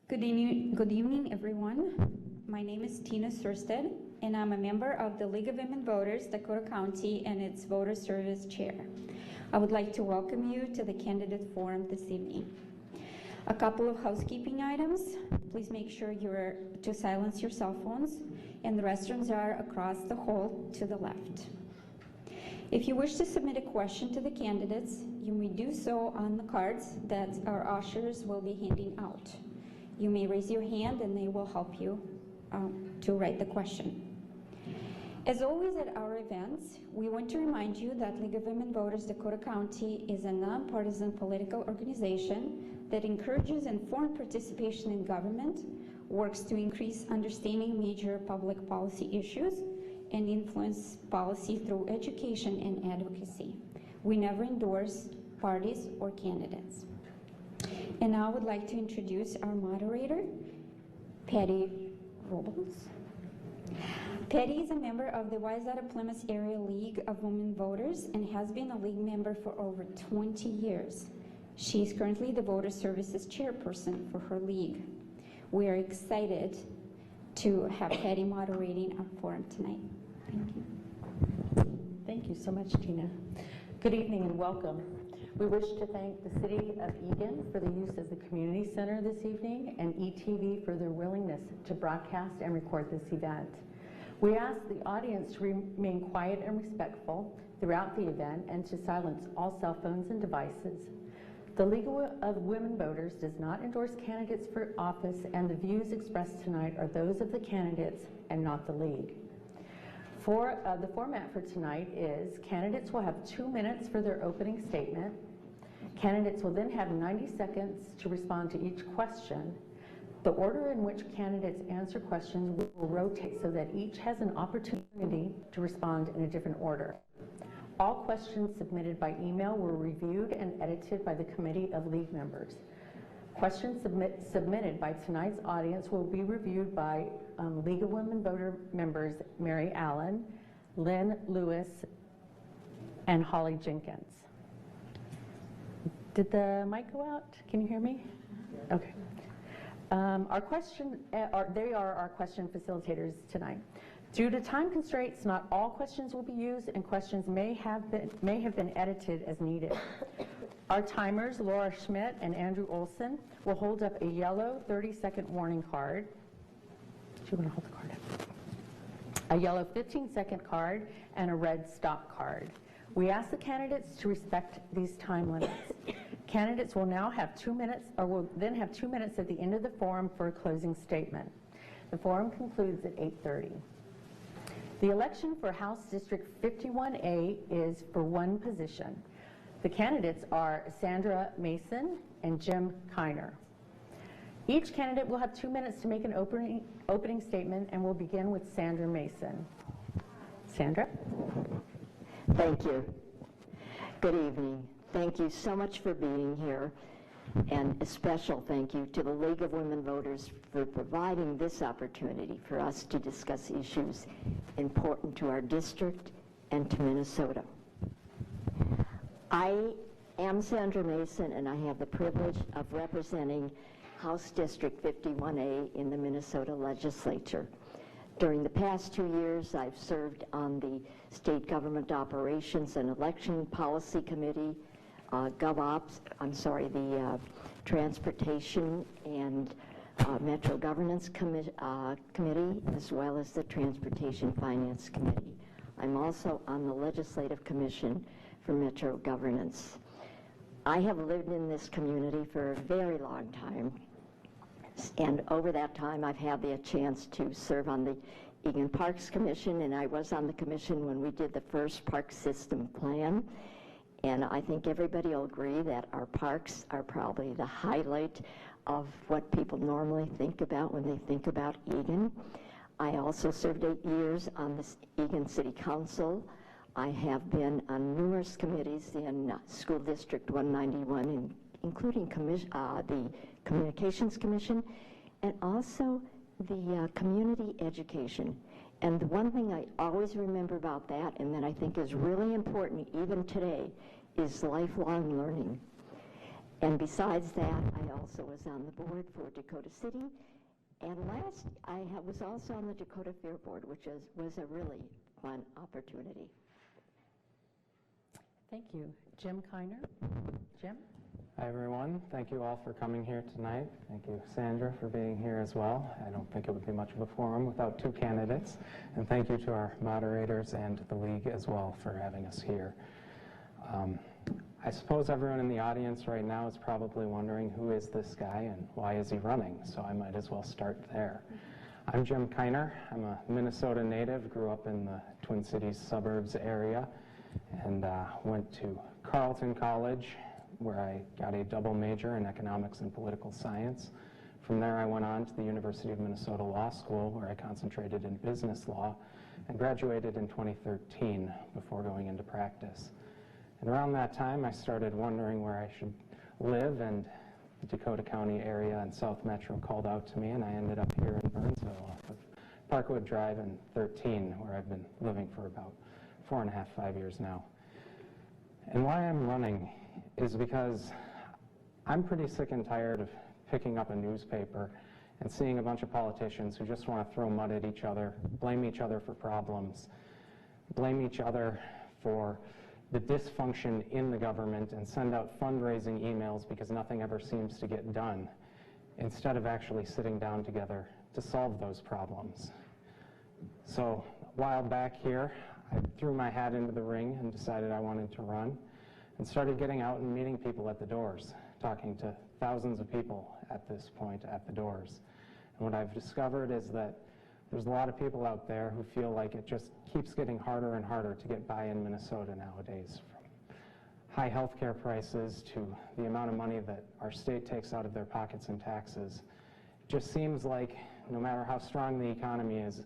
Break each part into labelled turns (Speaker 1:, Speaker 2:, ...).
Speaker 1: Good evening, everyone. My name is Tina Sursted, and I'm a member of the League of Women Voters, Dakota County, and its Voter Service Chair. I would like to welcome you to the Candidate Forum this evening. A couple of housekeeping items. Please make sure you're to silence your cell phones, and the restrooms are across the hall to the left. If you wish to submit a question to the candidates, you may do so on the cards that our ushers will be handing out. You may raise your hand and they will help you to write the question. As always at our events, we want to remind you that League of Women Voters Dakota County is a nonpartisan political organization that encourages informed participation in government, works to increase understanding major public policy issues, and influence policy through education and advocacy. We never endorse parties or candidates. And now I would like to introduce our moderator, Patty Robles. Patty is a member of the Wayzata Plymouth Area League of Women Voters and has been a league member for over 20 years. She is currently the Voter Services Chairperson for her league. We are excited to have Patty moderating our forum tonight. Thank you.
Speaker 2: Thank you so much, Tina. Good evening and welcome. We wish to thank the City of Eagan for the use of the Community Center this evening and ETV for their willingness to broadcast and record this event. We ask the audience to remain quiet and respectful throughout the event and to silence all cell phones and devices. The League of Women Voters does not endorse candidates for office, and the views expressed tonight are those of the candidates and not the League. The format for tonight is candidates will have 2 minutes for their opening statement. Candidates will then have 90 seconds to respond to each question. The order in which candidates answer questions will rotate so that each has an opportunity to respond in a different order. All questions submitted by email were reviewed and edited by the committee of league members. Questions submitted by tonight's audience will be reviewed by League of Women Voter members Mary Allen, Lynn Lewis, and Holly Jenkins. Did the mic go out? Can you hear me? Okay. They are our question facilitators tonight. Due to time constraints, not all questions will be used, and questions may have been edited as needed. Our timers, Laura Schmidt and Andrew Olson, will hold up a yellow 30-second warning card. Do you want to hold the card up? A yellow 15-second card and a red stop card. We ask the candidates to respect these time limits. Candidates will now have 2 minutes, or will then have 2 minutes at the end of the forum for a closing statement. The forum concludes at 8:30. The election for House District 51A is for one position. The candidates are Sandra Masin and Jim Kiner. Each candidate will have 2 minutes to make an opening statement, and we'll begin with Sandra Masin. Sandra?
Speaker 3: Thank you. Good evening. Thank you so much for being here, and a special thank you to the League of Women Voters for providing this opportunity for us to discuss issues important to our district and to Minnesota. I am Sandra Masin, and I have the privilege of representing House District 51A in the Minnesota Legislature. During the past 2 years, I've served on the State Government Operations and Election Policy Committee, the Transportation and Metro Governance Committee, as well as the Transportation Finance Committee. I'm also on the Legislative Commission for Metro Governance. I have lived in this community for a very long time, and over that time I've had the chance to serve on the Eagan Parks Commission, and I was on the commission when we did the first park system plan. And I think everybody will agree that our parks are probably the highlight of what people normally think about when they think about Eagan. I also served 8 years on the Eagan City Council. I have been on numerous committees in School District 191, including the Communications Commission, and also the Community Education. And the one thing I always remember about that, and that I think is really important even today, is lifelong learning. And besides that, I also was on the board for Dakota City. And last, I was also on the Dakota Fair Board, which was a really fun opportunity.
Speaker 2: Thank you. Jim Kiner. Jim?
Speaker 4: Hi, everyone. Thank you all for coming here tonight. Thank you, Sandra, for being here as well. I don't think it would be much of a forum without two candidates. And thank you to our moderators and the League as well for having us here. I suppose everyone in the audience right now is probably wondering, who is this guy and why is he running? So I might as well start there. I'm Jim Kiner. I'm a Minnesota native, grew up in the Twin Cities suburbs area, and went to Carleton College, where I got a double major in economics and political science. From there, I went on to the University of Minnesota Law School, where I concentrated in business law, and graduated in 2013 before going into practice. And around that time, I started wondering where I should live, and the Dakota County area and South Metro called out to me, and I ended up here in Burnsville off of Parkwood Drive and 13, where I've been living for about 4.5, 5 years now. And why I'm running is because I'm pretty sick and tired of picking up a newspaper and seeing a bunch of politicians who just want to throw mud at each other, blame each other for problems, blame each other for the dysfunction in the government, and send out fundraising emails because nothing ever seems to get done, instead of actually sitting down together to solve those problems. So a while back here, I threw my hat into the ring and decided I wanted to run, and started getting out and meeting people at the doors, talking to thousands of people at this point at the doors. And what I've discovered is that there's a lot of people out there who feel like it just keeps getting harder and harder to get by in Minnesota nowadays, from high healthcare prices to the amount of money that our state takes out of their pockets in taxes. It just seems like no matter how strong the economy is,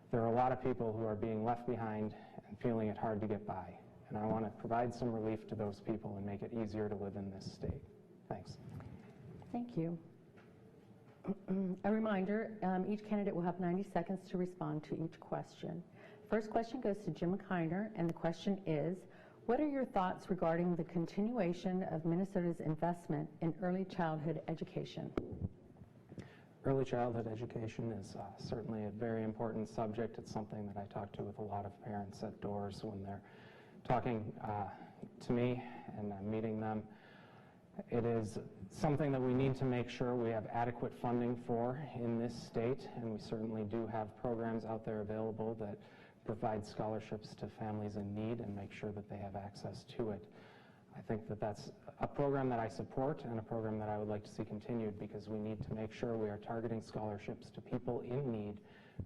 Speaker 4: there are a lot of people who are being left behind and feeling it hard to get by. And I want to provide some relief to those people and make it easier to live in this state. Thanks.
Speaker 2: Thank you. A reminder, each candidate will have 90 seconds to respond to each question. First question goes to Jim Kiner, and the question is, what are your thoughts regarding the continuation of Minnesota's investment in early childhood education?
Speaker 4: Early childhood education is certainly a very important subject. It's something that I talk to with a lot of parents at doors when they're talking to me and I'm meeting them. It is something that we need to make sure we have adequate funding for in this state, and we certainly do have programs out there available that provide scholarships to families in need and make sure that they have access to it. I think that that's a program that I support and a program that I would like to see continued, because we need to make sure we are targeting scholarships to people in need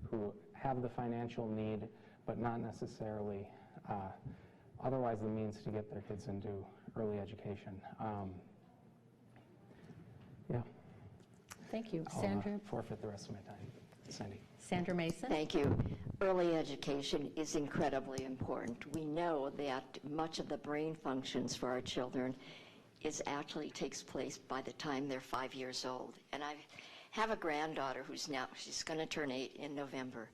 Speaker 4: who have the financial need but not necessarily otherwise the means to get their kids into early education. Yeah.
Speaker 2: Thank you.
Speaker 4: I'll
Speaker 2: Sandra?
Speaker 4: forfeit the rest of my time. Sandy.
Speaker 2: Sandra Masin?
Speaker 3: Thank you. Early education is incredibly important. We know that much of the brain functions for our children actually takes place by the time they're 5 years old. And I have a granddaughter she's going to turn 8 in November.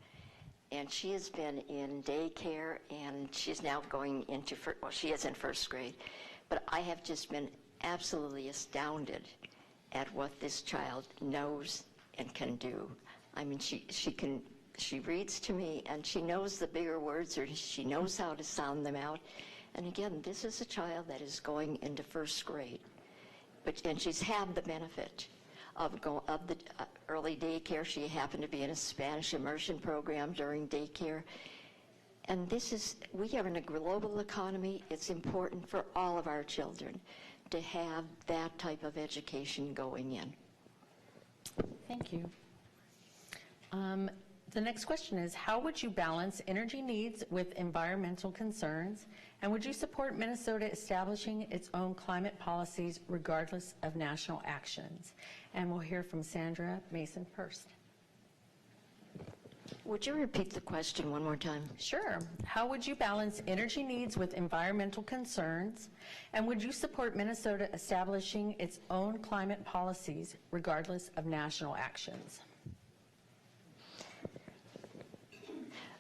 Speaker 3: And she has been in daycare, and she's now going into, she is in first grade. But I have just been absolutely astounded at what this child knows and can do. I mean, she reads to me, and she knows the bigger words, or she knows how to sound them out. And again, this is a child that is going into first grade, and she's had the benefit of the early daycare. She happened to be in a Spanish immersion program during daycare. And we are in a global economy. It's important for all of our children to have that type of education going in.
Speaker 2: Thank you. The next question is, how would you balance energy needs with environmental concerns? And would you support Minnesota establishing its own climate policies regardless of national actions? And we'll hear from Sandra Masin first.
Speaker 3: Would you repeat the question one more time?
Speaker 2: Sure. How would you balance energy needs with environmental concerns? And would you support Minnesota establishing its own climate policies regardless of national actions?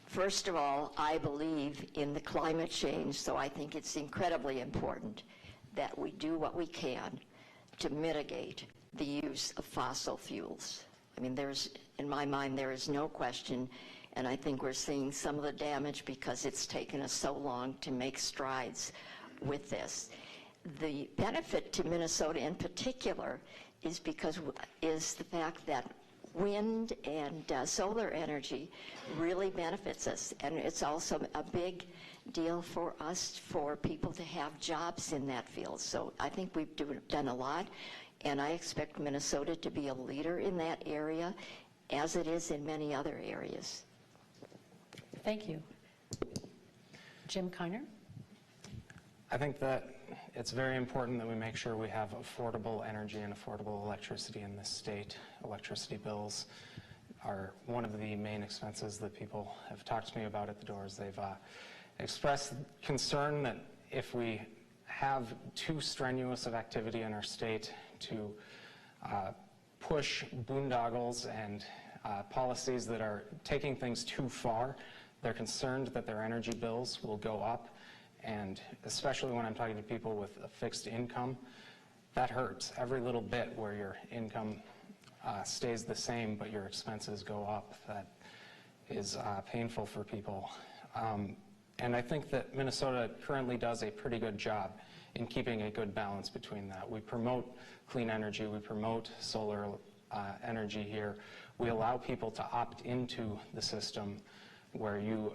Speaker 3: First of all, I believe in the climate change, so I think it's incredibly important that we do what we can to mitigate the use of fossil fuels. I mean, in my mind, there is no question, and I think we're seeing some of the damage because it's taken us so long to make strides with this. The benefit to Minnesota in particular is the fact that wind and solar energy really benefits us, and it's also a big deal for us for people to have jobs in that field. So I think we've done a lot, and I expect Minnesota to be a leader in that area, as it is in many other areas.
Speaker 2: Thank you. Jim Kiner?
Speaker 4: I think that it's very important that we make sure we have affordable energy and affordable electricity in this state. Electricity bills are one of the main expenses that people have talked to me about at the doors. They've expressed concern that if we have too strenuous of activity in our state to push boondoggles and policies that are taking things too far, they're concerned that their energy bills will go up. And especially when I'm talking to people with a fixed income, that hurts. Every little bit where your income stays the same but your expenses go up, that is painful for people. And I think that Minnesota currently does a pretty good job in keeping a good balance between that. We promote clean energy, we promote solar energy here. We allow people to opt into the system where you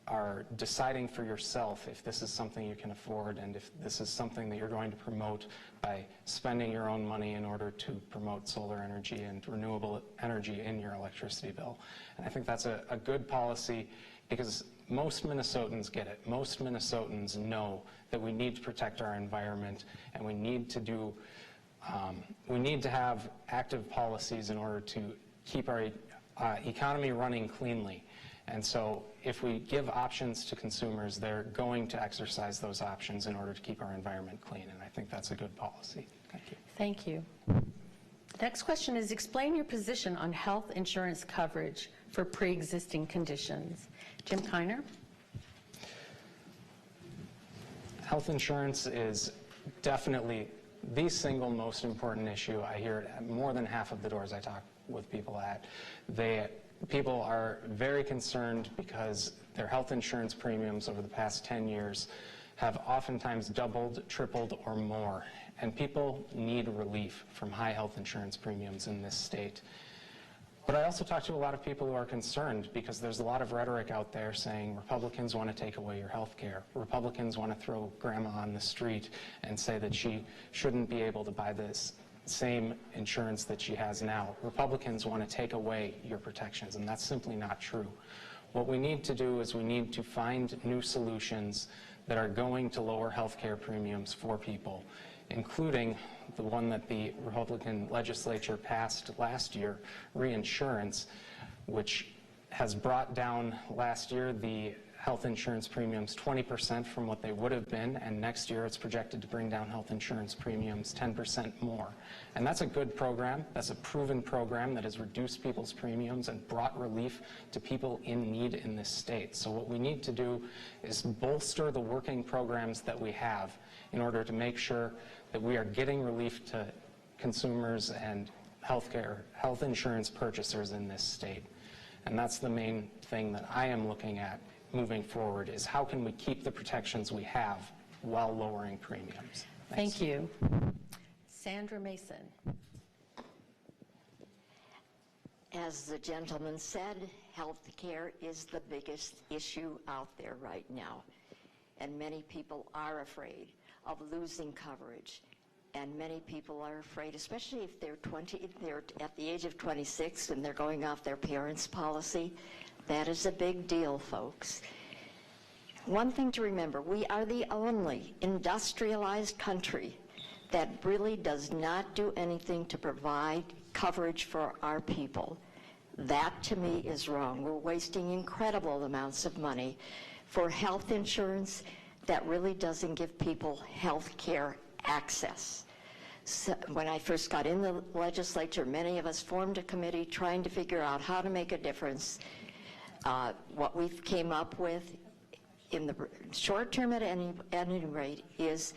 Speaker 4: are deciding for yourself if this is something you can afford and if this is something that you're going to promote by spending your own money in order to promote solar energy and renewable energy in your electricity bill. And I think that's a good policy because most Minnesotans get it. Most Minnesotans know that we need to protect our environment and we need to have active policies in order to keep our economy running cleanly. And so if we give options to consumers, they're going to exercise those options in order to keep our environment clean. And I think that's a good policy. Thank you.
Speaker 2: Thank you. The next question is, explain your position on health insurance coverage for pre-existing conditions. Jim Kiner?
Speaker 4: Health insurance is definitely the single most important issue. I hear it at more than half of the doors I talk with people at. People are very concerned because their health insurance premiums over the past 10 years have oftentimes doubled, tripled, or more. And people need relief from high health insurance premiums in this state. But I also talk to a lot of people who are concerned because there's a lot of rhetoric out there saying Republicans want to take away your health care. Republicans want to throw grandma on the street and say that she shouldn't be able to buy this same insurance that she has now. Republicans want to take away your protections, and that's simply not true. What we need to do is we need to find new solutions that are going to lower health care premiums for people, including the one that the Republican legislature passed last year, reinsurance, which has brought down last year the health insurance premiums 20% from what they would have been, and next year it's projected to bring down health insurance premiums 10% more. And that's a good program. That's a proven program that has reduced people's premiums and brought relief to people in need in this state. So what we need to do is bolster the working programs that we have in order to make sure that we are getting relief to consumers and health insurance purchasers in this state. And that's the main thing that I am looking at moving forward, is how can we keep the protections we have while lowering premiums. Thanks.
Speaker 2: Thank you. Sandra Masin.
Speaker 3: As the gentleman said, health care is the biggest issue out there right now. And many people are afraid of losing coverage. And many people are afraid, especially if they're at the age of 26 and they're going off their parents' policy. That is a big deal, folks. One thing to remember, we are the only industrialized country that really does not do anything to provide coverage for our people. That, to me, is wrong. We're wasting incredible amounts of money for health insurance that really doesn't give people health care access. So when I first got in the legislature, many of us formed a committee trying to figure out how to make a difference. What we've came up with in the short term at any rate is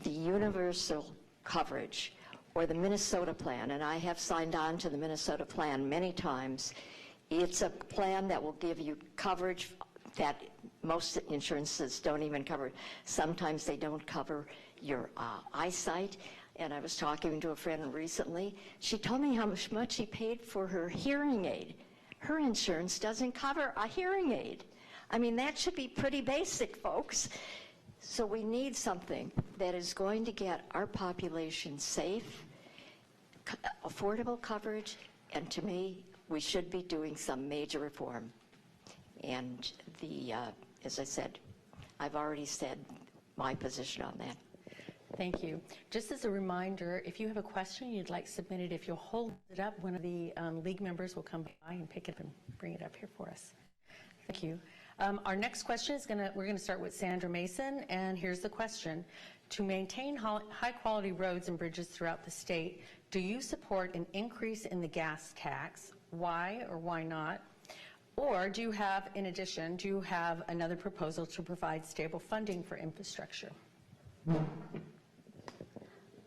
Speaker 3: the universal coverage, or the Minnesota plan, and I have signed on to the Minnesota plan many times. It's a plan that will give you coverage that most insurances don't even cover. Sometimes they don't cover your eyesight. And I was talking to a friend recently. She told me how much she paid for her hearing aid. Her insurance doesn't cover a hearing aid. I mean, that should be pretty basic, folks. So we need something that is going to get our population safe, affordable coverage, and to me, we should be doing some major reform. And as I said, I've already said my position on that.
Speaker 2: Thank you. Just as a reminder, if you have a question you'd like submitted, if you'll hold it up, one of the league members will come by and pick it up and bring it up here for us. Thank you. Our next question is we're going to start with Sandra Masin, and here's the question. To maintain high-quality roads and bridges throughout the state, do you support an increase in the gas tax? Why or why not? Or do you have, in addition, do you have another proposal to provide stable funding for infrastructure?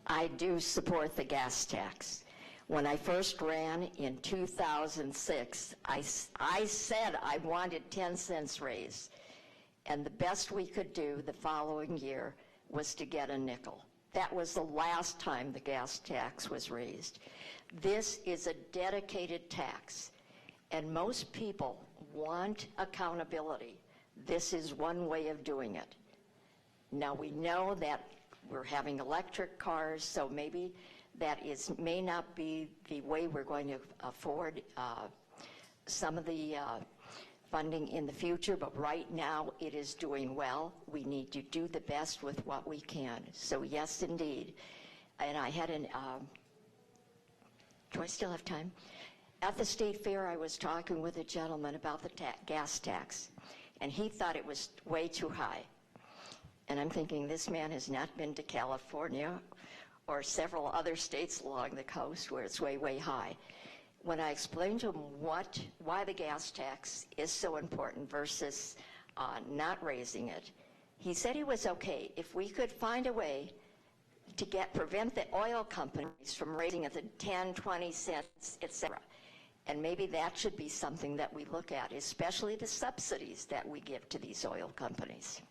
Speaker 3: I do support the gas tax. When I first ran in 2006, I said I wanted 10 cents raise. And the best we could do the following year was to get a nickel. That was the last time the gas tax was raised. This is a dedicated tax, and most people want accountability. This is one way of doing it. Now, we know that we're having electric cars, so maybe that may not be the way we're going to afford some of the funding in the future, but right now it is doing well. We need to do the best with what we can. So yes, indeed. And I had do I still have time? At the state fair, I was talking with a gentleman about the gas tax, and he thought it was way too high. And I'm thinking, this man has not been to California or several other states along the coast where it's way, way high. When I explained to him why the gas tax is so important versus not raising it, he said he was okay if we could find a way to prevent the oil companies from raising it to 10, 20 cents, etc. And maybe that should be something that we look at, especially the subsidies that we give to these oil companies.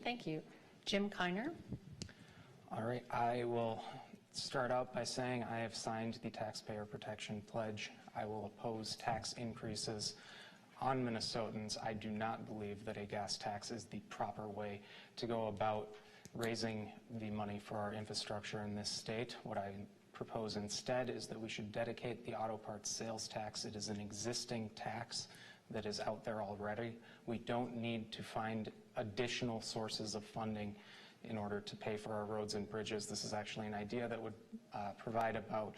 Speaker 2: Thank you. Jim Kiner.
Speaker 4: All right, I will start out by saying I have signed the Taxpayer Protection Pledge. I will oppose tax increases on Minnesotans. I do not believe that a gas tax is the proper way to go about raising the money for our infrastructure in this state. What I propose instead is that we should dedicate the auto parts sales tax. It is an existing tax that is out there already. We don't need to find additional sources of funding in order to pay for our roads and bridges. This is actually an idea that would provide about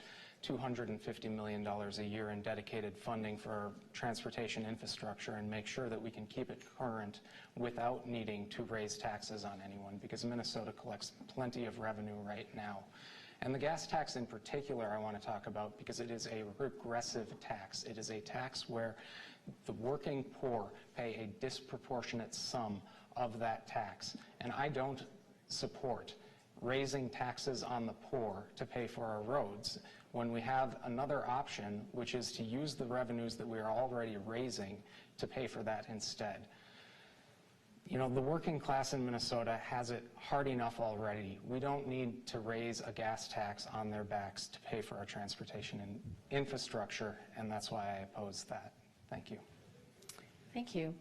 Speaker 4: $250 million a year in dedicated funding for our transportation infrastructure and make sure that we can keep it current without needing to raise taxes on anyone, because Minnesota collects plenty of revenue right now. And the gas tax in particular I want to talk about because it is a regressive tax. It is a tax where the working poor pay a disproportionate sum of that tax. And I don't support raising taxes on the poor to pay for our roads when we have another option, which is to use the revenues that we are already raising to pay for that instead. You know, the working class in Minnesota has it hard enough already. We don't need to raise a gas tax on their backs to pay for our transportation and infrastructure, and that's why I oppose that. Thank you.
Speaker 2: Thank you.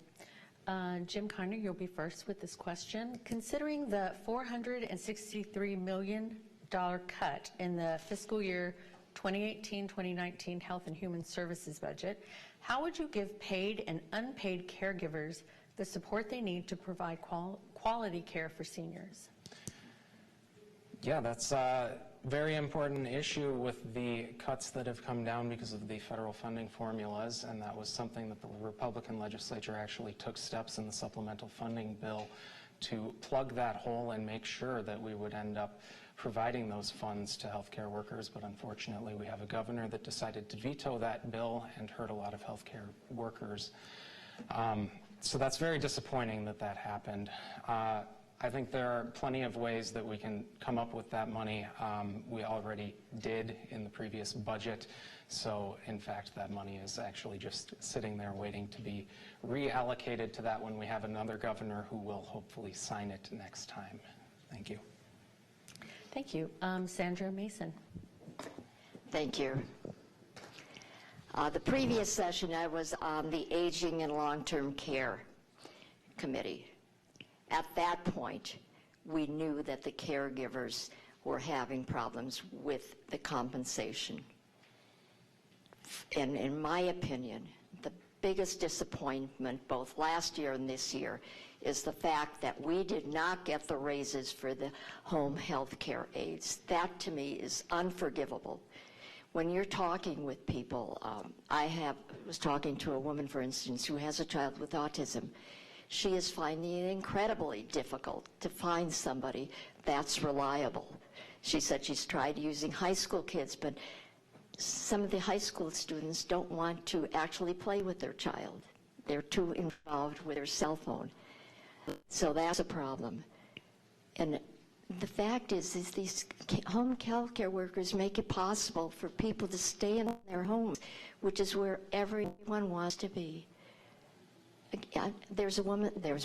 Speaker 2: Jim Kiner, you'll be first with this question. Considering the $463 million cut in the fiscal year 2018-2019 Health and Human Services budget, how would you give paid and unpaid caregivers the support they need to provide quality care for seniors?
Speaker 4: Yeah, that's a very important issue with the cuts that have come down because of the federal funding formulas, and that was something that the Republican legislature actually took steps in the supplemental funding bill to plug that hole and make sure that we would end up providing those funds to healthcare workers. But unfortunately, we have a governor that decided to veto that bill and hurt a lot of healthcare workers. So that's very disappointing that that happened. I think there are plenty of ways that we can come up with that money. We already did in the previous budget. So in fact, that money is actually just sitting there waiting to be reallocated to that when we have another governor who will hopefully sign it next time. Thank you.
Speaker 2: Thank you. Sandra Masin.
Speaker 3: Thank you. The previous session, I was on the Aging and Long-Term Care Committee. At that point, we knew that the caregivers were having problems with the compensation. And in my opinion, the biggest disappointment both last year and this year is the fact that we did not get the raises for the home health care aides. That to me is unforgivable. When you're talking with people, I was talking to a woman, for instance, who has a child with autism. She is finding it incredibly difficult to find somebody that's reliable. She said she's tried using high school kids, but some of the high school students don't want to actually play with their child. They're too involved with their cell phone. So that's a problem. And the fact is these home health care workers make it possible for people to stay in their homes, which is where everyone wants to be. There's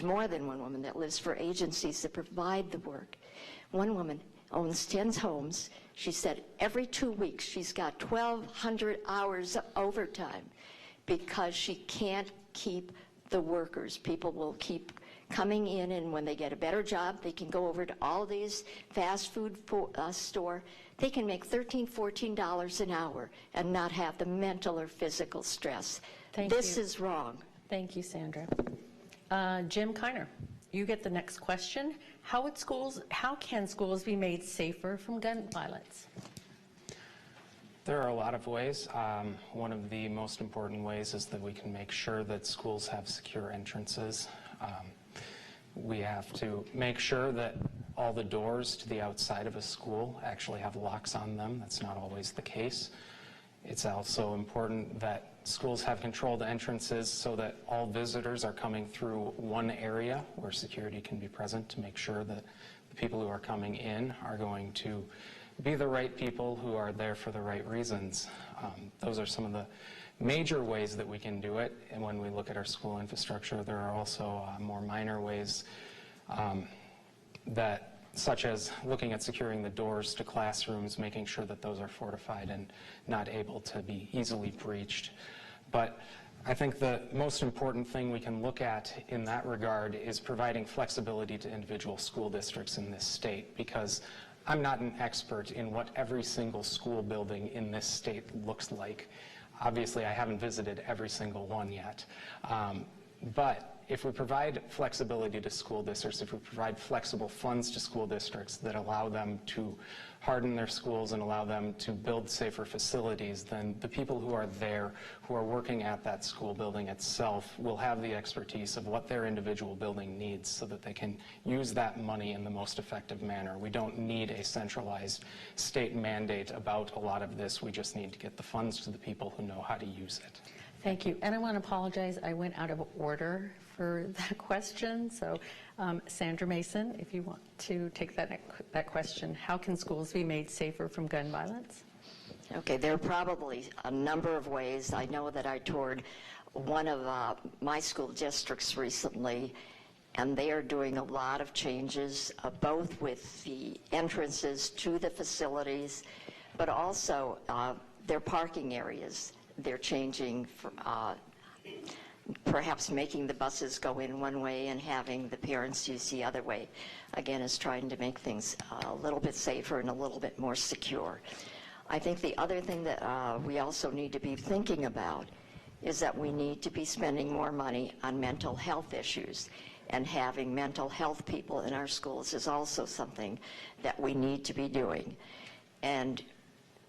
Speaker 3: more than one woman that lives for agencies that provide the work. One woman owns 10 homes. She said every 2 weeks she's got 1,200 hours of overtime because she can't keep the workers. People will keep coming in, and when they get a better job, they can go over to all these fast food store. They can make $13, $14 an hour and not have the mental or physical stress. This is wrong.
Speaker 2: Thank you, Sandra. Jim Kiner, you get the next question. How can schools be made safer from gun violence?
Speaker 4: There are a lot of ways. One of the most important ways is that we can make sure that schools have secure entrances. We have to make sure that all the doors to the outside of a school actually have locks on them. That's not always the case. It's also important that schools have controlled entrances so that all visitors are coming through one area where security can be present to make sure that the people who are coming in are going to be the right people who are there for the right reasons. Those are some of the major ways that we can do it. And when we look at our school infrastructure, there are also more minor ways such as looking at securing the doors to classrooms, making sure that those are fortified and not able to be easily breached. But I think the most important thing we can look at in that regard is providing flexibility to individual school districts in this state, because I'm not an expert in what every single school building in this state looks like. Obviously, I haven't visited every single one yet. But if we provide flexibility to school districts, if we provide flexible funds to school districts that allow them to harden their schools and allow them to build safer facilities, then the people who are there, who are working at that school building itself, will have the expertise of what their individual building needs so that they can use that money in the most effective manner. We don't need a centralized state mandate about a lot of this. We just need to get the funds to the people who know how to use it.
Speaker 2: Thank you. And I want to apologize, I went out of order for that question. So Sandra Masin, if you want to take that question, how can schools be made safer from gun violence?
Speaker 3: Okay, there are probably a number of ways. I know that I toured one of my school districts recently, and they are doing a lot of changes, both with the entrances to the facilities, but also their parking areas. They're changing, perhaps making the buses go in one way and having the parents use the other way. Again, is trying to make things a little bit safer and a little bit more secure. I think the other thing that we also need to be thinking about is that we need to be spending more money on mental health issues, and having mental health people in our schools is also something that we need to be doing. And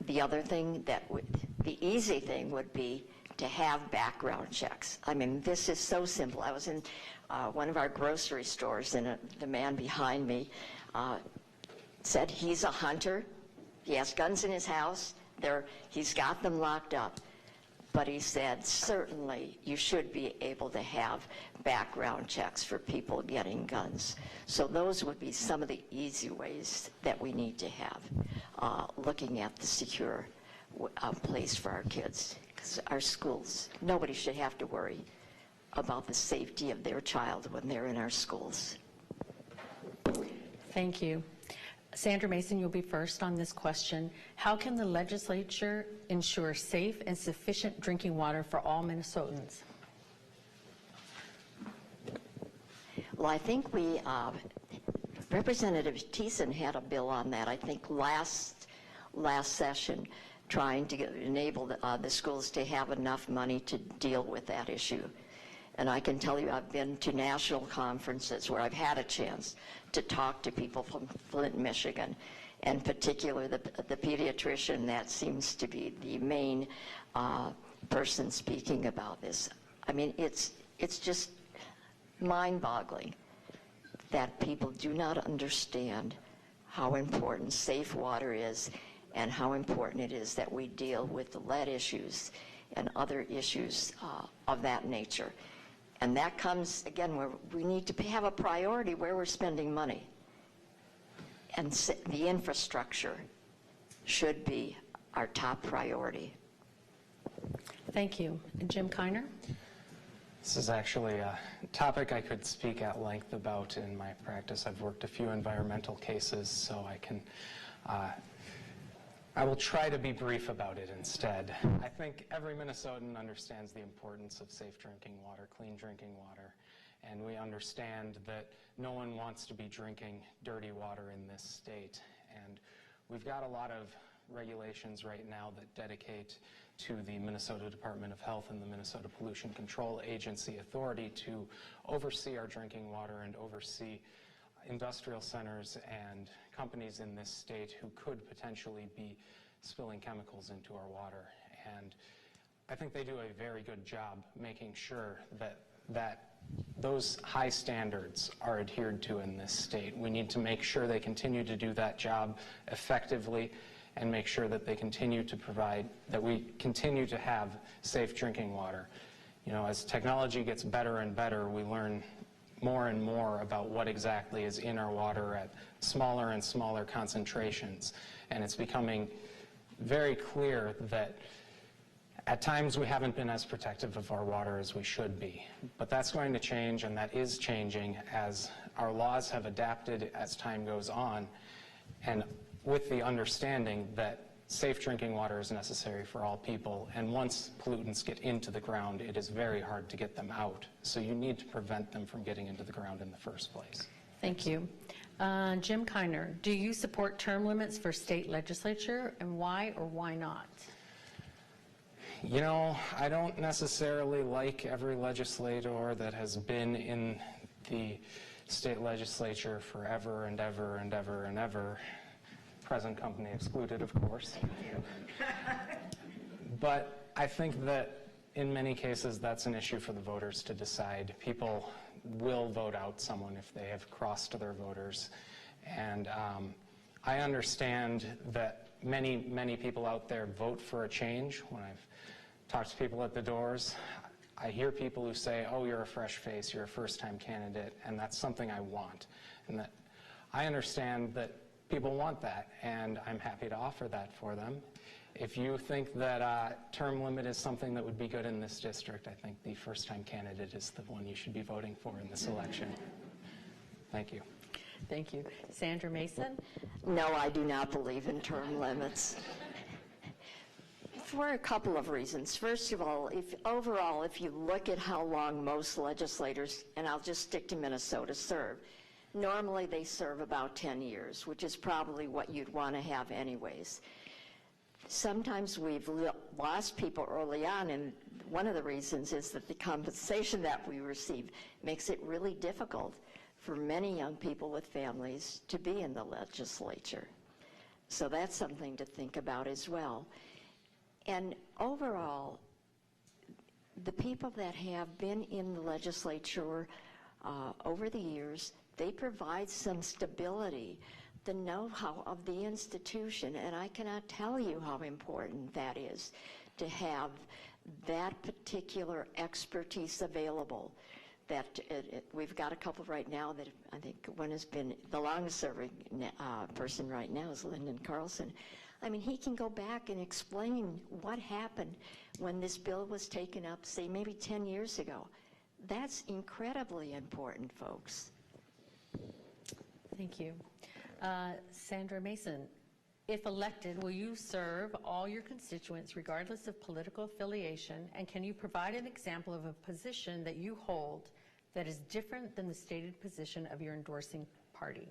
Speaker 3: the other thing the easy thing would be to have background checks. I mean, this is so simple. I was in one of our grocery stores, and the man behind me said he's a hunter. He has guns in his house. He's got them locked up. But he said, certainly you should be able to have background checks for people getting guns. So those would be some of the easy ways that we need to have, looking at the secure place for our kids. Because our schools, nobody should have to worry about the safety of their child when they're in our schools.
Speaker 2: Thank you. Sandra Masin, you'll be first on this question. How can the legislature ensure safe and sufficient drinking water for all Minnesotans?
Speaker 3: Well, I think Representative Thiessen had a bill on that, I think last session, trying to enable the schools to have enough money to deal with that issue. And I can tell you I've been to national conferences where I've had a chance to talk to people from Flint, Michigan, and particularly the pediatrician that seems to be the main person speaking about this. I mean, it's just mind-boggling that people do not understand how important safe water is and how important it is that we deal with the lead issues and other issues of that nature. And that comes, again, where we need to have a priority where we're spending money. And the infrastructure should be our top priority.
Speaker 2: Thank you. And Jim Kiner?
Speaker 4: This is actually a topic I could speak at length about in my practice. I've worked a few environmental cases, so I will try to be brief about it instead. I think every Minnesotan understands the importance of safe drinking water, clean drinking water, and we understand that no one wants to be drinking dirty water in this state. And we've got a lot of regulations right now that dedicate to the Minnesota Department of Health and the Minnesota Pollution Control Agency authority to oversee our drinking water and oversee industrial centers and companies in this state who could potentially be spilling chemicals into our water. And I think they do a very good job making sure that those high standards are adhered to in this state. We need to make sure they continue to do that job effectively and make sure that they continue to provide, that we continue to have safe drinking water. You know, as technology gets better and better, we learn more and more about what exactly is in our water at smaller and smaller concentrations. And it's becoming very clear that at times we haven't been as protective of our water as we should be. But that's going to change, and that is changing as our laws have adapted as time goes on, and with the understanding that safe drinking water is necessary for all people, and once pollutants get into the ground, it is very hard to get them out. So you need to prevent them from getting into the ground in the first place.
Speaker 2: Thank you. Jim Kiner, do you support term limits for state legislature, and why or why not?
Speaker 4: You know, I don't necessarily like every legislator that has been in the state legislature forever and ever and ever and ever. Present company excluded, of course. But I think that in many cases that's an issue for the voters to decide. People will vote out someone if they have crossed their voters. And I understand that many people out there vote for a change. When I've talked to people at the doors, I hear people who say, oh, you're a fresh face, you're a first-time candidate, and that's something I want. And that I understand that people want that, and I'm happy to offer that for them. If you think that term limit is something that would be good in this district, I think the first-time candidate is the one you should be voting for in this election. Thank you.
Speaker 2: Thank you. Sandra Masin?
Speaker 3: No, I do not believe in term limits. For a couple of reasons. First of all, if you look at how long most legislators, and I'll just stick to Minnesota, serve, normally they serve about 10 years, which is probably what you'd want to have anyways. Sometimes we've lost people early on, and one of the reasons is that the compensation that we receive makes it really difficult for many young people with families to be in the legislature. So that's something to think about as well. And overall, the people that have been in the legislature over the years, they provide some stability, the know-how of the institution, and I cannot tell you how important that is to have that particular expertise available. That we've got a couple right now that I think one has been the longest serving person right now is Lyndon Carlson. I mean, he can go back and explain what happened when this bill was taken up, say, maybe 10 years ago. That's incredibly important, folks.
Speaker 2: Thank you. Sandra Masin, if elected, will you serve all your constituents regardless of political affiliation, and can you provide an example of a position that you hold that is different than the stated position of your endorsing party?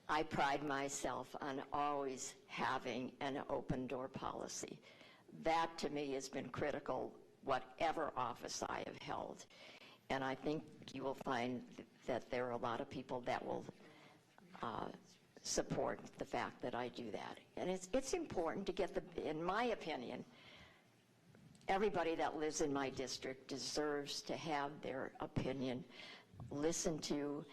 Speaker 3: I pride myself on always having an open door policy. That to me has been critical, whatever office I have held. And I think you will find that there are a lot of people that will support the fact that I do that. And it's important to get in my opinion, everybody that lives in my district deserves to have their opinion listened to,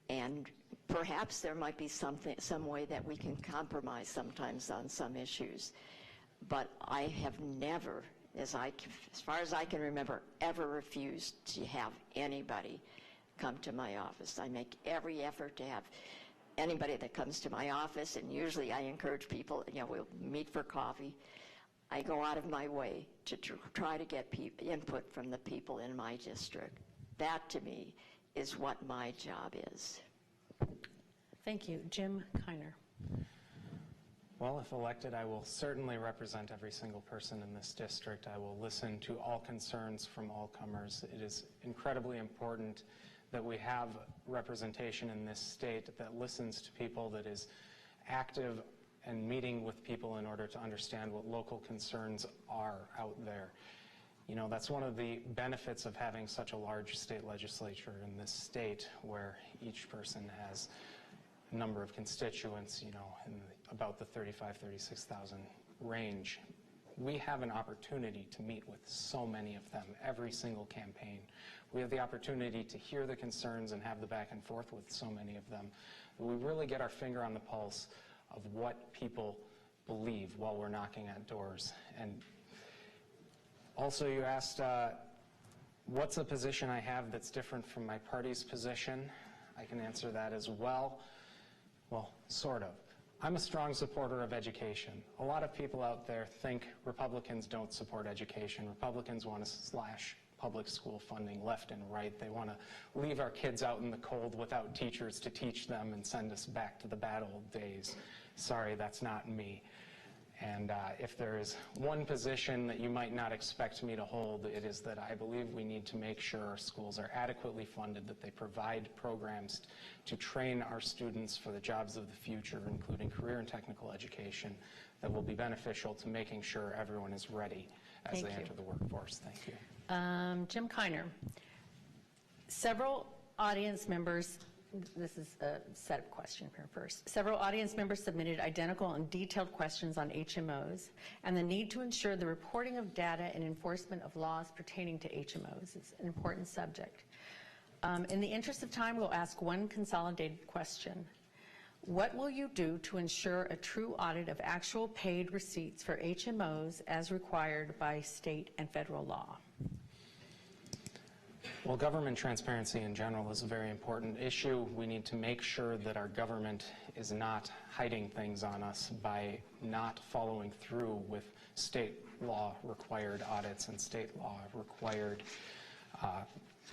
Speaker 3: and perhaps there might be some way that we can compromise sometimes on some issues. But I have never, as far as I can remember, ever refused to have anybody come to my office. I make every effort to have anybody that comes to my office, and usually I encourage people, we'll meet for coffee. I go out of my way to try to get input from the people in my district. That, to me, is what my job is.
Speaker 2: Thank you. Jim Kiner.
Speaker 4: Well, if elected, I will certainly represent every single person in this district. I will listen to all concerns from all comers. It is incredibly important that we have representation in this state that listens to people, that is active and meeting with people in order to understand what local concerns are out there. That's one of the benefits of having such a large state legislature in this state, where each person has a number of constituents, in about the 36,000 range. We have an opportunity to meet with so many of them every single campaign. We have the opportunity to hear the concerns and have the back and forth with so many of them. We really get our finger on the pulse of what people believe while we're knocking at doors. And also, you asked, what's a position I have that's different from my party's position? I can answer that as well. Well, sort of. I'm a strong supporter of education. A lot of people out there think Republicans don't support education. Republicans want to slash public school funding left and right. They want to leave our kids out in the cold without teachers to teach them and send us back to the bad old days. Sorry, that's not me. And if there is one position that you might not expect me to hold, it is that I believe we need to make sure our schools are adequately funded, that they provide programs to train our students for the jobs of the future, including career and technical education, that will be beneficial to making sure everyone is ready as they enter the workforce. Thank you.
Speaker 2: Jim Kiner. Several audience members, this is a set of questions here first. Several audience members submitted identical and detailed questions on HMOs and the need to ensure the reporting of data and enforcement of laws pertaining to HMOs. It's an important subject. In the interest of time, we'll ask one consolidated question. What will you do to ensure a true audit of actual paid receipts for HMOs as required by state and federal law?
Speaker 4: Well, government transparency in general is a very important issue. We need to make sure that our government is not hiding things on us by not following through with state law required audits and state law required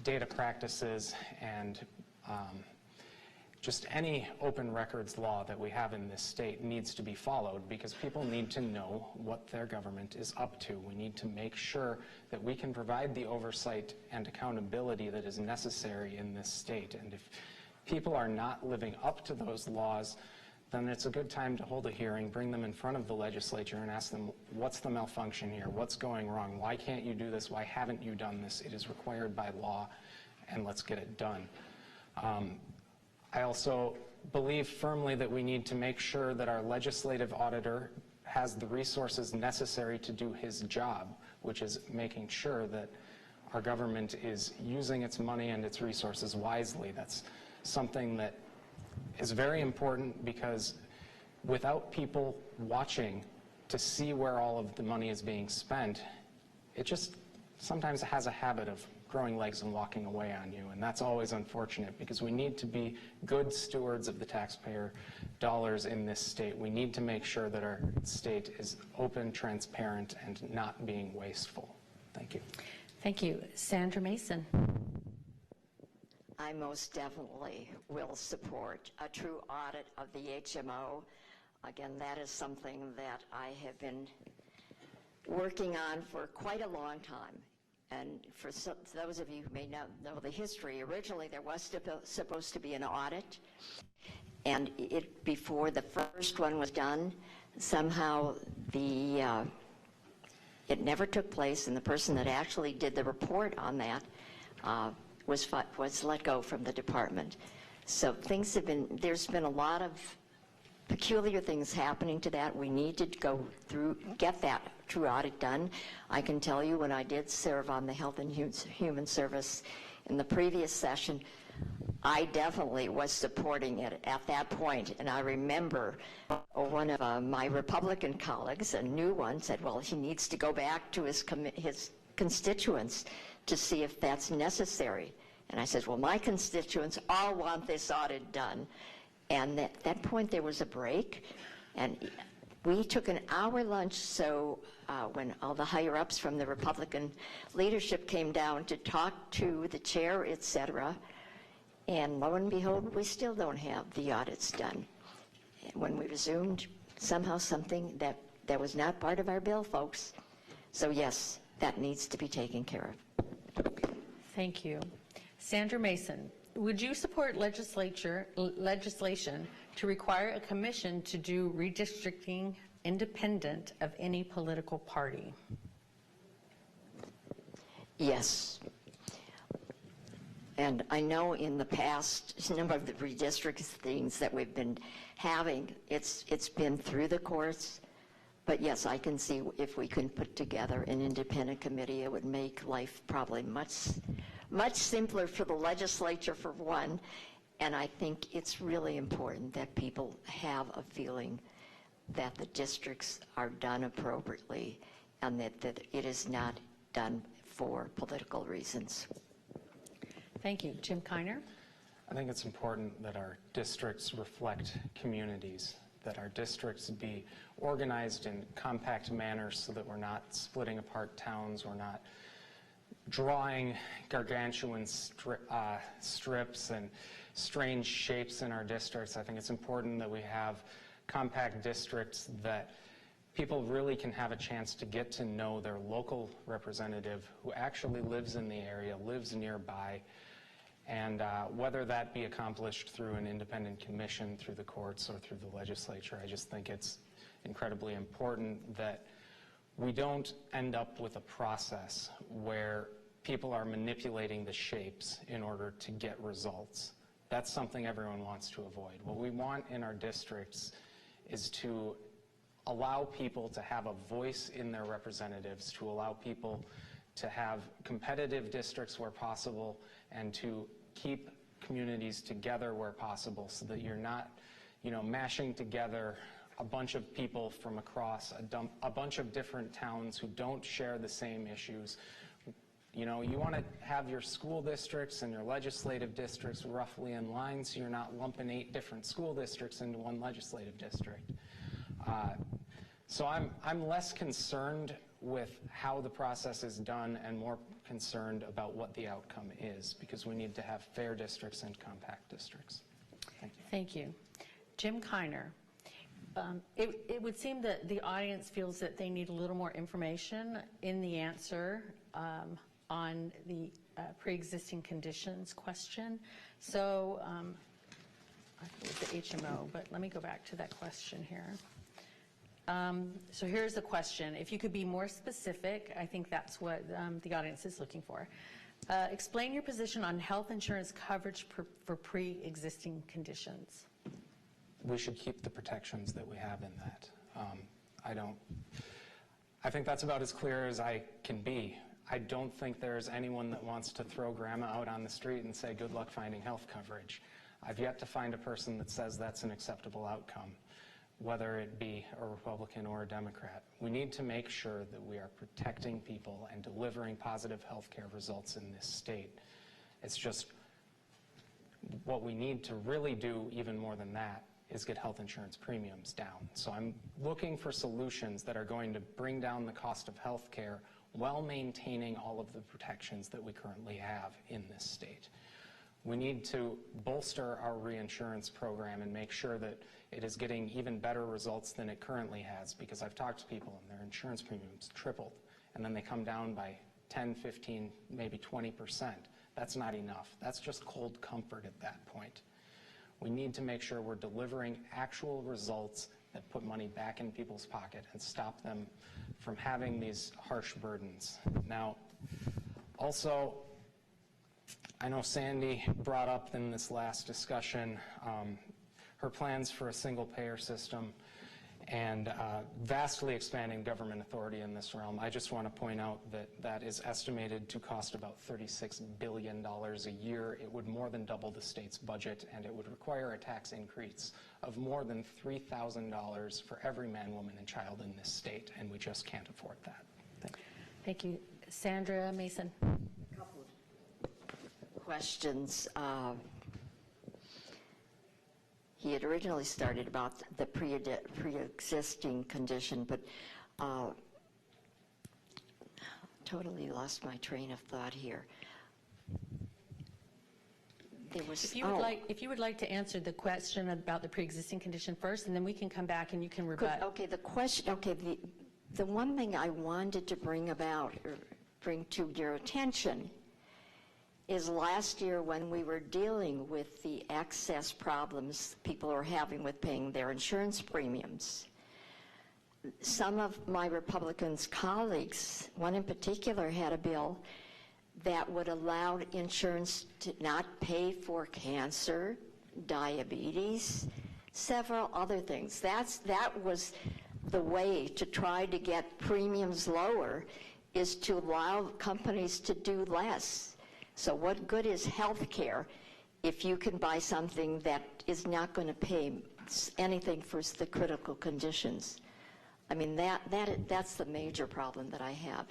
Speaker 4: data practices and just any open records law that we have in this state needs to be followed, because people need to know what their government is up to. We need to make sure that we can provide the oversight and accountability that is necessary in this state. And if people are not living up to those laws, then it's a good time to hold a hearing, bring them in front of the legislature and ask them, what's the malfunction here? What's going wrong? Why can't you do this? Why haven't you done this? It is required by law, and let's get it done. I also believe firmly that we need to make sure that our legislative auditor has the resources necessary to do his job, which is making sure that our government is using its money and its resources wisely. That's something that is very important, because without people watching to see where all of the money is being spent, it just sometimes has a habit of growing legs and walking away on you, and that's always unfortunate because we need to be good stewards of the taxpayer dollars in this state. We need to make sure that our state is open, transparent, and not being wasteful. Thank you.
Speaker 2: Thank you. Sandra Masin.
Speaker 3: I most definitely will support a true audit of the HMO. Again, that is something that I have been working on for quite a long time. And for those of you who may not know the history, originally there was supposed to be an audit, and before the first one was done, somehow it never took place, and the person that actually did the report on that was let go from the department. So things have been, there's been a lot of peculiar things happening to that. We need to go through, get that true audit done. I can tell you when I did serve on the Health and Human Service in the previous session, I definitely was supporting it at that point. And I remember one of my Republican colleagues, a new one, said, well, he needs to go back to his constituents to see if that's necessary. And I said, well, my constituents all want this audit done. And at that point, there was a break, and we took an hour lunch, so when all the higher-ups from the Republican leadership came down to talk to the chair, et cetera, and lo and behold, we still don't have the audits done. And when we resumed, somehow something that was not part of our bill, folks. So yes, that needs to be taken care of.
Speaker 2: Thank you. Sandra Masin. Would you support legislation to require a commission to do redistricting independent of any political party?
Speaker 3: Yes. And I know in the past, a number of the redistrictings that we've been having, it's been through the courts. But yes, I can see if we can put together an independent committee, it would make life probably much simpler for the legislature, for one, and I think it's really important that people have a feeling that the districts are done appropriately and that it is not done for political reasons.
Speaker 2: Thank you. Jim Kiner.
Speaker 4: I think it's important that our districts reflect communities, that our districts be organized in compact manners so that we're not splitting apart towns, we're not drawing gargantuan strips and strange shapes in our districts. I think it's important that we have compact districts that people really can have a chance to get to know their local representative who actually lives in the area, lives nearby, and whether that be accomplished through an independent commission, through the courts, or through the legislature, I just think it's incredibly important that we don't end up with a process where people are manipulating the shapes in order to get results. That's something everyone wants to avoid. What we want in our districts is to allow people to have a voice in their representatives, to allow people to have competitive districts where possible, and to keep communities together where possible so that you're not, mashing together a bunch of people from across a bunch of different towns who don't share the same issues. You want to have your school districts and your legislative districts roughly in line so you're not lumping 8 different school districts into one legislative district. So I'm less concerned with how the process is done and more concerned about what the outcome is, because we need to have fair districts and compact districts. Thank you.
Speaker 2: Thank you. Jim Kiner. It would seem that the audience feels that they need a little more information in the answer on the pre-existing conditions question. So I think it's the HMO, but let me go back to that question here. So here's the question. If you could be more specific, I think that's what the audience is looking for. Explain your position on health insurance coverage for pre-existing conditions.
Speaker 4: We should keep the protections that we have in that. I think that's about as clear as I can be. I don't think there's anyone that wants to throw grandma out on the street and say, good luck finding health coverage. I've yet to find a person that says that's an acceptable outcome. whether it be a Republican or a Democrat. We need to make sure that we are protecting people and delivering positive health care results in this state. It's just what we need to really do, even more than that, is get health insurance premiums down. So I'm looking for solutions that are going to bring down the cost of health care while maintaining all of the protections that we currently have in this state. We need to bolster our reinsurance program and make sure that it is getting even better results than it currently has, because I've talked to people and their insurance premiums tripled, and then they come down by 10, 15, maybe 20%. That's not enough. That's just cold comfort at that point. We need to make sure we're delivering actual results that put money back in people's pocket and stop them from having these harsh burdens. Now, also, I know Sandy brought up in this last discussion her plans for a single-payer system and vastly expanding government authority in this realm. I just want to point out that that is estimated to cost about $36 billion a year. It would more than double the state's budget, and it would require a tax increase of more than $3,000 for every man, woman, and child in this state, and we just can't afford that. Thank you.
Speaker 2: Thank you. Sandra, Masin.
Speaker 3: Questions. He had originally started about the pre-existing condition, but totally lost my train of thought here. There was,
Speaker 2: if you would like to answer the question about the pre-existing condition first, and then we can come back and you can rebut.
Speaker 3: Okay, the question. Okay, the one thing I wanted to bring to your attention is last year when we were dealing with the access problems people are having with paying their insurance premiums. Some of my Republican colleagues, one in particular, had a bill that would allow insurance to not pay for cancer, diabetes, several other things. That was the way to try to get premiums lower, is to allow companies to do less. So what good is health care if you can buy something that is not going to pay anything for the critical conditions? I mean, that's the major problem that I have.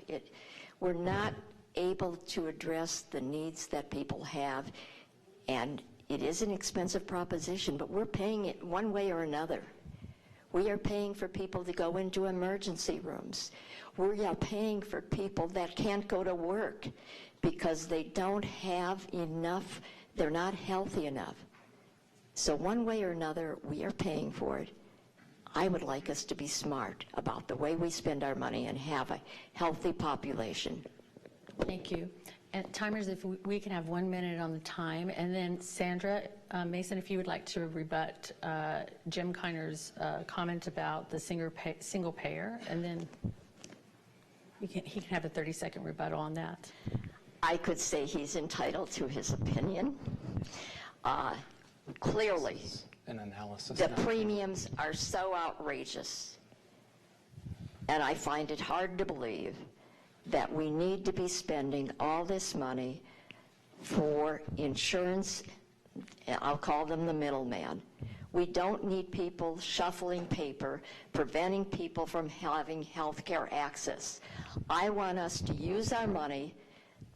Speaker 3: We're not able to address the needs that people have, and it is an expensive proposition, but we're paying it one way or another. We are paying for people to go into emergency rooms. We are paying for people that can't go to work because they don't have enough, they're not healthy enough. So one way or another, we are paying for it. I would like us to be smart about the way we spend our money and have a healthy population.
Speaker 2: Thank you. And timers, if we can have 1 minute on the time, and then Sandra, Masin, if you would like to rebut Jim Kiner's comment about the single payer, and then he can have a 30-second rebuttal on that.
Speaker 3: I could say he's entitled to his opinion. Clearly,
Speaker 4: An analysis.
Speaker 3: the premiums are so outrageous, and I find it hard to believe that we need to be spending all this money for insurance. I'll call them the middleman. We don't need people shuffling paper, preventing people from having health care access. I want us to use our money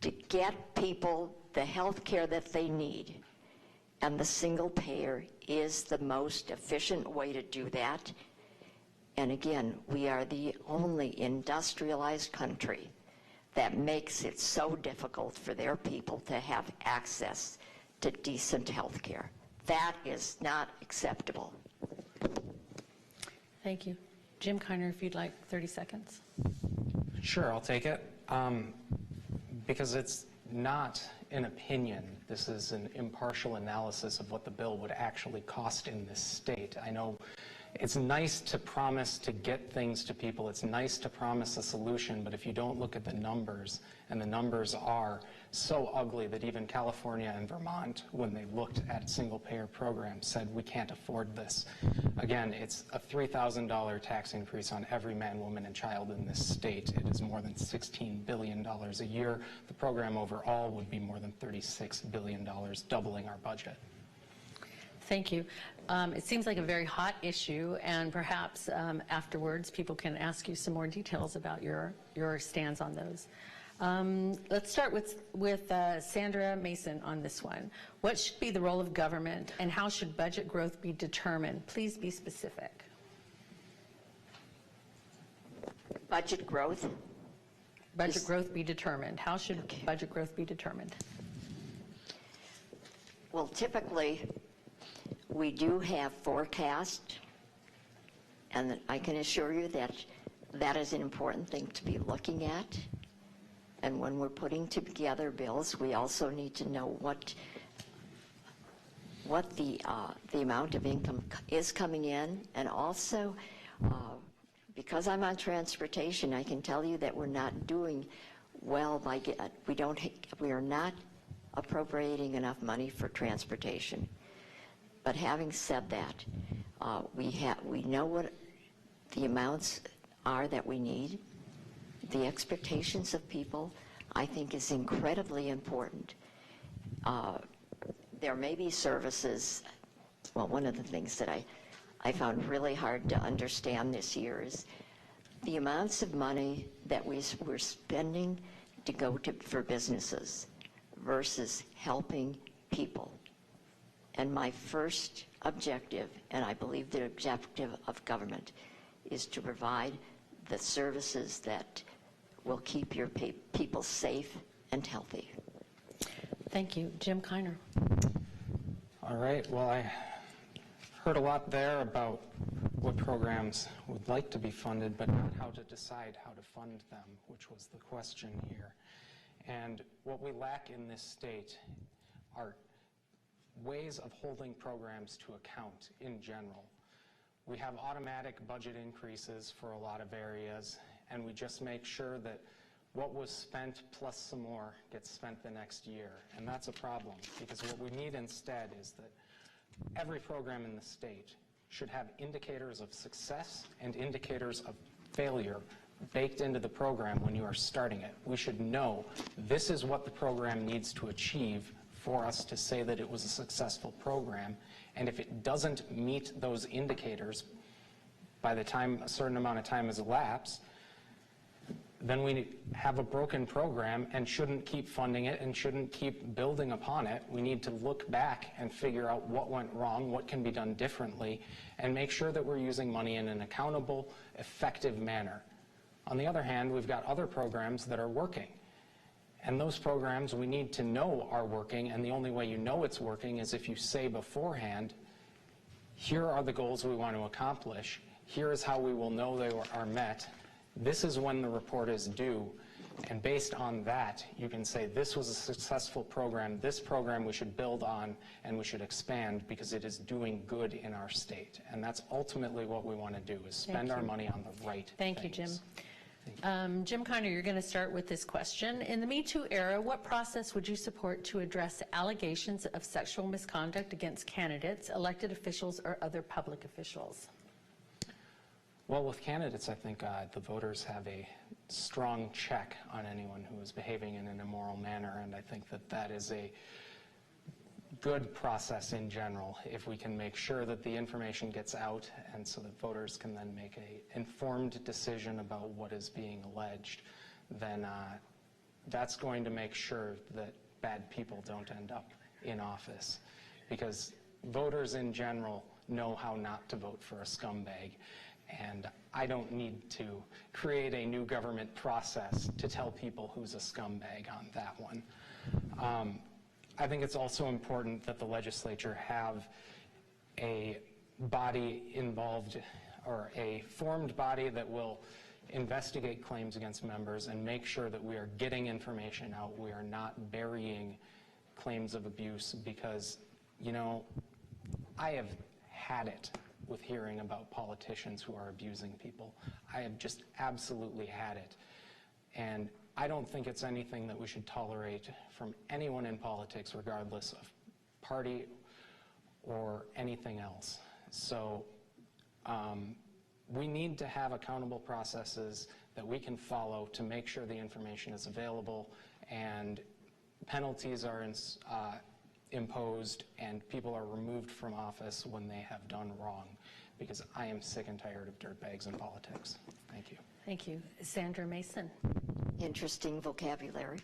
Speaker 3: to get people the health care that they need. And the single payer is the most efficient way to do that. And again, we are the only industrialized country that makes it so difficult for their people to have access to decent health care. That is not acceptable.
Speaker 2: Thank you. Jim Kiner, if you'd like 30 seconds.
Speaker 4: Sure, I'll take it. Because it's not an opinion. This is an impartial analysis of what the bill would actually cost in this state. I know it's nice to promise to get things to people. It's nice to promise a solution, but if you don't look at the numbers, and the numbers are so ugly that even California and Vermont, when they looked at single-payer programs, said we can't afford this. Again, it's a $3,000 tax increase on every man, woman, and child in this state. It is more than $16 billion a year. The program overall would be more than $36 billion, doubling our budget.
Speaker 2: Thank you.
Speaker 5: It seems like a very hot issue, and perhaps afterwards people can ask you some more details about your stance on those. Let's start with Sandra Masin on this one. What should be the role of government, and how should budget growth be determined? Please be specific.
Speaker 3: Budget growth?
Speaker 5: Budget growth be determined. How should budget growth be determined?
Speaker 3: Well, typically, we do have forecast, and I can assure you that that is an important thing to be looking at. And when we're putting together bills, we also need to know what the amount of income is coming in, and also because I'm on transportation, I can tell you that we're not doing well by we are not appropriating enough money for transportation. But having said that, we know what the amounts are that we need. The expectations of people, I think, is incredibly important. There may be services, well, one of the things that I found really hard to understand this year is the amounts of money that we're spending to go for businesses versus helping people. And my first objective, and I believe the objective of government, is to provide the services that will keep your people safe and healthy.
Speaker 5: Thank you. Jim Kiner.
Speaker 4: All right, well, I heard a lot there about what programs would like to be funded, but not how to decide how to fund them, which was the question here. And what we lack in this state are ways of holding programs to account in general. We have automatic budget increases for a lot of areas, and we just make sure that what was spent plus some more gets spent the next year. And that's a problem, because what we need instead is that every program in the state should have indicators of success and indicators of failure baked into the program when you are starting it. We should know this is what the program needs to achieve for us to say that it was a successful program. And if it doesn't meet those indicators by the time a certain amount of time has elapsed, then we have a broken program and shouldn't keep funding it and shouldn't keep building upon it. We need to look back and figure out what went wrong, what can be done differently, and make sure that we're using money in an accountable, effective manner. On the other hand, we've got other programs that are working. And those programs we need to know are working, and the only way you know it's working is if you say beforehand, here are the goals we want to accomplish, here is how we will know they are met, this is when the report is due, and based on that, you can say this was a successful program, this program we should build on and we should expand because it is doing good in our state. And that's ultimately what we want to do, is spend our money on the right things.
Speaker 5: Thank you, Jim. Jim Kiner, you're going to start with this question. In the Me Too era, what process would you support to address allegations of sexual misconduct against candidates, elected officials, or other public officials?
Speaker 4: Well, with candidates, I think the voters have a strong check on anyone who is behaving in an immoral manner, and I think that that is a good process in general if we can make sure that the information gets out and so that voters can then make an informed decision about what is being alleged. Then that's going to make sure that bad people don't end up in office, because voters in general know how not to vote for a scumbag. And I don't need to create a new government process to tell people who's a scumbag on that one. I think it's also important that the legislature have a body involved, or a formed body that will investigate claims against members and make sure that we are getting information out. We are not burying claims of abuse, because, you know, I have had it with hearing about politicians who are abusing people. I have just absolutely had it. And I don't think it's anything that we should tolerate from anyone in politics, regardless of party or anything else. So we need to have accountable processes that we can follow to make sure the information is available and penalties are imposed and people are removed from office when they have done wrong, because I am sick and tired of dirtbags in politics. Thank you.
Speaker 5: Thank you. Sandra Masin.
Speaker 3: Interesting vocabulary.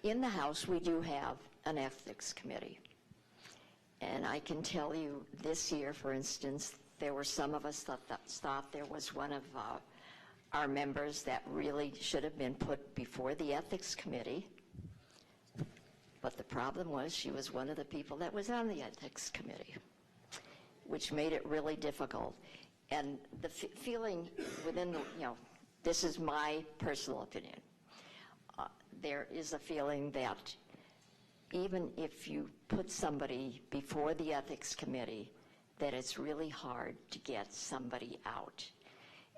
Speaker 3: In the House, we do have an ethics committee. And I can tell you this year, for instance, there were some of us that thought there was one of our members that really should have been put before the ethics committee. But the problem was she was one of the people that was on the ethics committee, which made it really difficult. And the feeling within the, this is my personal opinion. There is a feeling that even if you put somebody before the ethics committee, that it's really hard to get somebody out.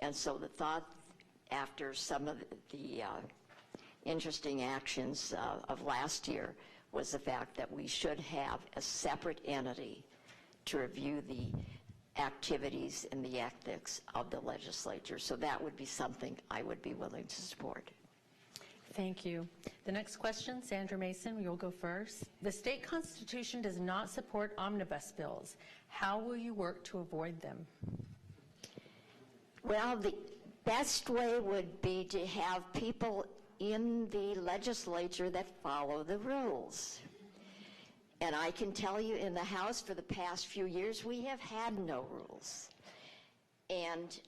Speaker 3: And so the thought after some of the interesting actions of last year was the fact that we should have a separate entity to review the activities and the ethics of the legislature. So that would be something I would be willing to support.
Speaker 5: Thank you. The next question, Sandra Masin, you'll go first. The state constitution does not support omnibus bills. How will you work to avoid them?
Speaker 3: Well, the best way would be to have people in the legislature that follow the rules. And I can tell you in the House for the past few years, we have had no rules. And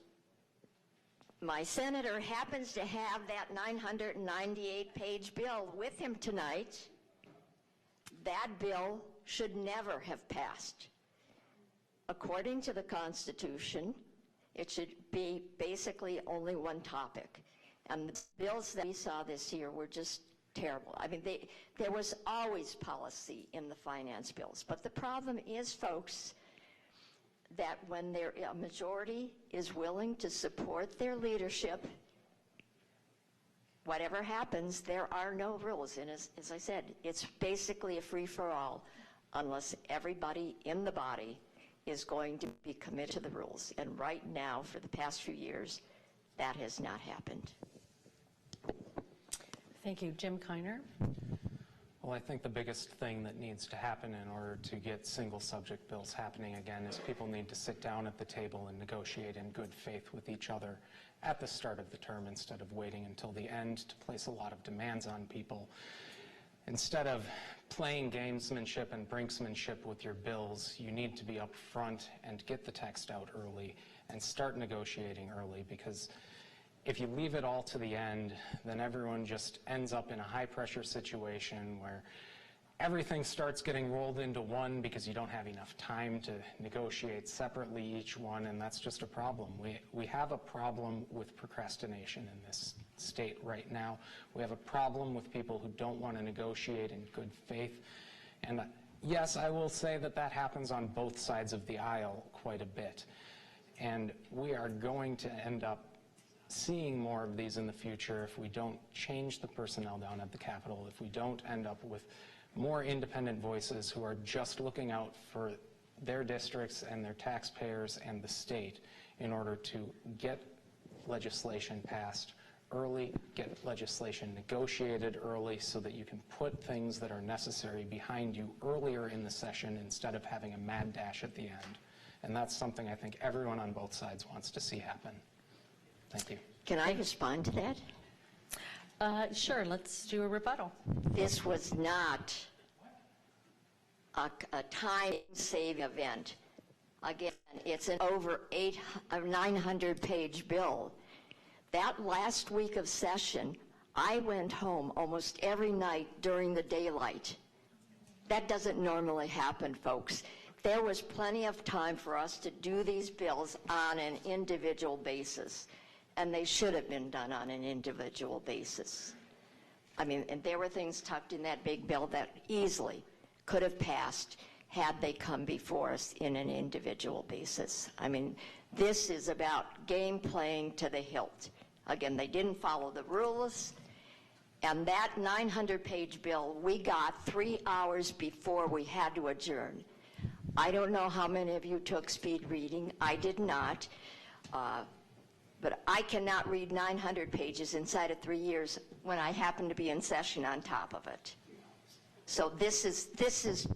Speaker 3: my senator happens to have that 998-page bill with him tonight. That bill should never have passed. According to the Constitution, it should be basically only one topic. And the bills that we saw this year were just terrible. I mean, there was always policy in the finance bills. But the problem is, folks, that when a majority is willing to support their leadership, whatever happens, there are no rules. And as I said, it's basically a free-for-all unless everybody in the body is going to be committed to the rules. And right now, for the past few years, that has not happened.
Speaker 5: Thank you. Jim Kiner.
Speaker 4: Well, I think the biggest thing that needs to happen in order to get single subject bills happening again is people need to sit down at the table and negotiate in good faith with each other at the start of the term instead of waiting until the end to place a lot of demands on people. Instead of playing gamesmanship and brinksmanship with your bills, you need to be up front and get the text out early and start negotiating early, because if you leave it all to the end, then everyone just ends up in a high-pressure situation where everything starts getting rolled into one because you don't have enough time to negotiate separately each one, and that's just a problem. We have a problem with procrastination in this state right now. We have a problem with people who don't want to negotiate in good faith. And yes, I will say that that happens on both sides of the aisle quite a bit. And we are going to end up seeing more of these in the future if we don't change the personnel down at the Capitol, if we don't end up with more independent voices who are just looking out for their districts and their taxpayers and the state in order to get legislation passed early, get legislation negotiated early so that you can put things that are necessary behind you earlier in the session instead of having a mad dash at the end. And that's something I think everyone on both sides wants to see happen. Thank you.
Speaker 3: Can I respond to that?
Speaker 5: Sure, let's do a rebuttal.
Speaker 3: This was not a time-saving event. Again, it's an over 900-page bill. That last week of session, I went home almost every night during the daylight. That doesn't normally happen, folks. There was plenty of time for us to do these bills on an individual basis, and they should have been done on an individual basis. I mean, and there were things tucked in that big bill that easily could have passed had they come before us in an individual basis. I mean, this is about game playing to the hilt. Again, they didn't follow the rules, and that 900-page bill we got 3 hours before we had to adjourn. I don't know how many of you took speed reading. I did not. But I cannot read 900 pages inside of 3 years when I happen to be in session on top of it. So this is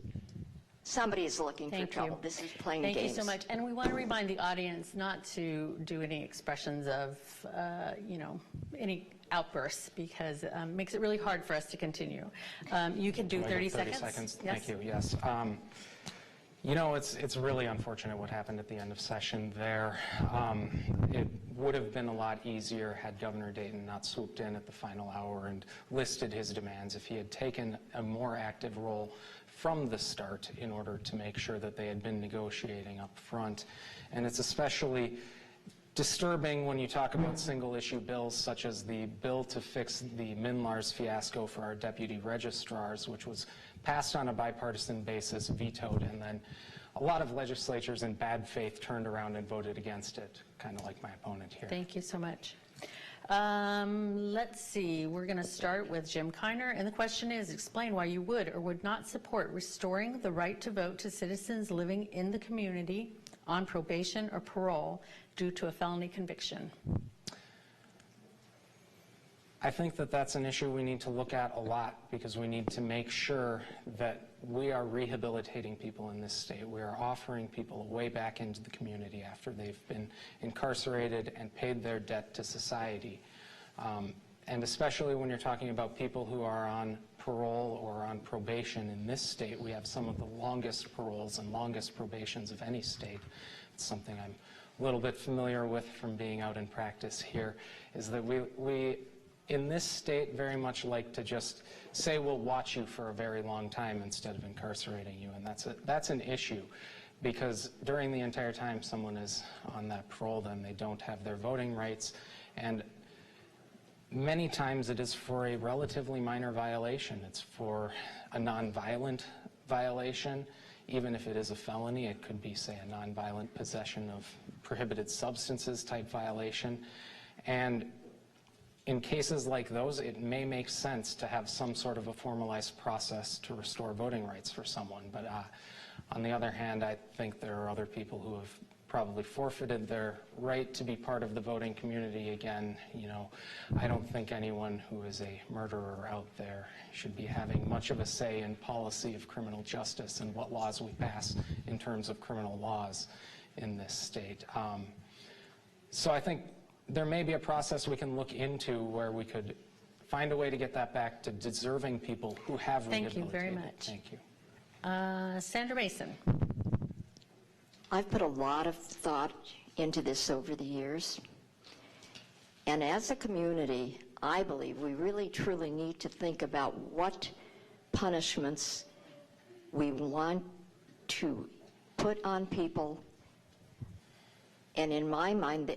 Speaker 3: somebody is looking for trouble. This is playing games.
Speaker 5: Thank you so much. And we want to remind the audience not to do any expressions of, any outbursts, because it makes it really hard for us to continue. You can do 30 seconds.
Speaker 4: 30 seconds.
Speaker 5: Yes.
Speaker 4: Thank you. Yes. It's really unfortunate what happened at the end of session there. It would have been a lot easier had Governor Dayton not swooped in at the final hour and listed his demands, if he had taken a more active role from the start in order to make sure that they had been negotiating up front. And it's especially disturbing when you talk about single issue bills, such as the bill to fix the MNLARS fiasco for our deputy registrars, which was passed on a bipartisan basis, vetoed, and then a lot of legislatures in bad faith turned around and voted against it, kind of like my opponent here.
Speaker 5: Thank you so much. Let's see, we're going to start with Jim Kiner, and the question is, explain why you would or would not support restoring the right to vote to citizens living in the community on probation or parole due to a felony conviction.
Speaker 4: I think that that's an issue we need to look at a lot, because we need to make sure that we are rehabilitating people in this state. We are offering people a way back into the community after they've been incarcerated and paid their debt to society. And especially when you're talking about people who are on parole or on probation in this state, we have some of the longest paroles and longest probations of any state. It's something I'm a little bit familiar with from being out in practice here, is that we in this state very much like to just say we'll watch you for a very long time instead of incarcerating you, and that's an issue, because during the entire time someone is on that parole, then they don't have their voting rights, and many times it is for a relatively minor violation. It's for a nonviolent violation. Even if it is a felony, it could be, say, a nonviolent possession of prohibited substances type violation. And in cases like those, it may make sense to have some sort of a formalized process to restore voting rights for someone. But on the other hand, I think there are other people who have probably forfeited their right to be part of the voting community again. I don't think anyone who is a murderer out there should be having much of a say in policy of criminal justice and what laws we pass in terms of criminal laws in this state. So I think there may be a process we can look into where we could find a way to get that back to deserving people who have rehabilitated.
Speaker 5: Thank you very much.
Speaker 4: Thank you.
Speaker 5: Sandra Masin.
Speaker 3: I've put a lot of thought into this over the years. And as a community, I believe we really truly need to think about what punishments we want to put on people. And in my mind,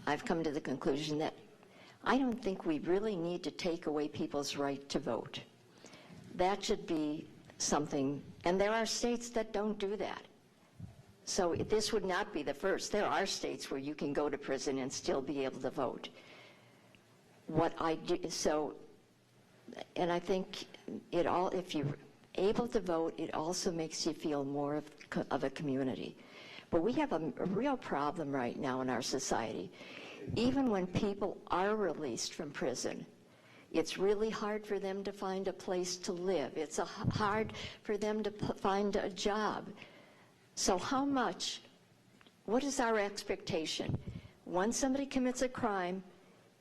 Speaker 3: I've come to the conclusion that I don't think we really need to take away people's right to vote. That should be something, and there are states that don't do that. So this would not be the first. There are states where you can go to prison and still be able to vote. What I do, and I think if you're able to vote, it also makes you feel more of a community. But we have a real problem right now in our society. Even when people are released from prison, it's really hard for them to find a place to live. It's hard for them to find a job. So what is our expectation? Once somebody commits a crime,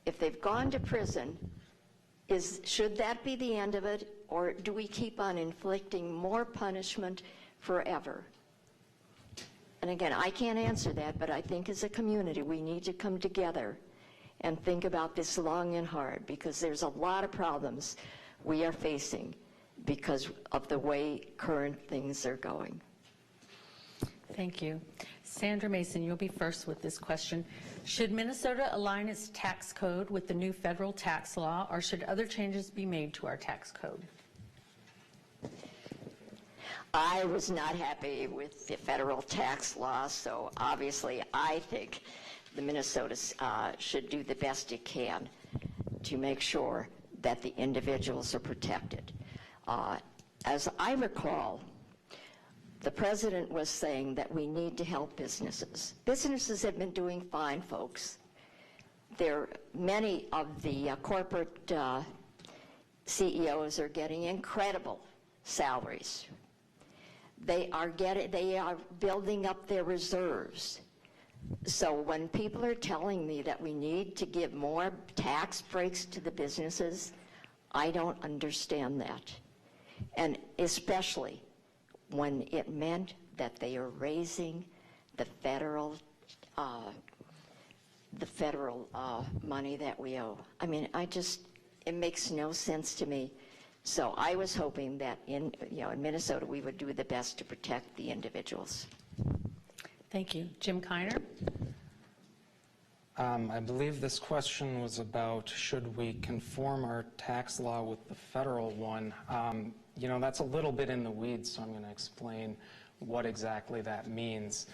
Speaker 3: if they've gone to prison, should that be the end of it, or do we keep on inflicting more punishment forever? And again, I can't answer that, but I think as a community we need to come together and think about this long and hard, because there's a lot of problems we are facing because of the way current things are going.
Speaker 5: Thank you. Sandra Masin, you'll be first with this question. Should Minnesota align its tax code with the new federal tax law, or should other changes be made to our tax code?
Speaker 3: I was not happy with the federal tax law, so obviously I think the Minnesota should do the best it can to make sure that the individuals are protected. As I recall, the president was saying that we need to help businesses. Businesses have been doing fine, folks. Many of the corporate CEOs are getting incredible salaries. They are building up their reserves. So when people are telling me that we need to give more tax breaks to the businesses, I don't understand that. And especially when it meant that they are raising the federal money that we owe. I mean, it makes no sense to me. So I was hoping that in Minnesota we would do the best to protect the individuals.
Speaker 5: Thank you. Jim Kiner?
Speaker 4: I believe this question was about should we conform our tax law with the federal one. That's a little bit in the weeds, so I'm going to explain what exactly that means.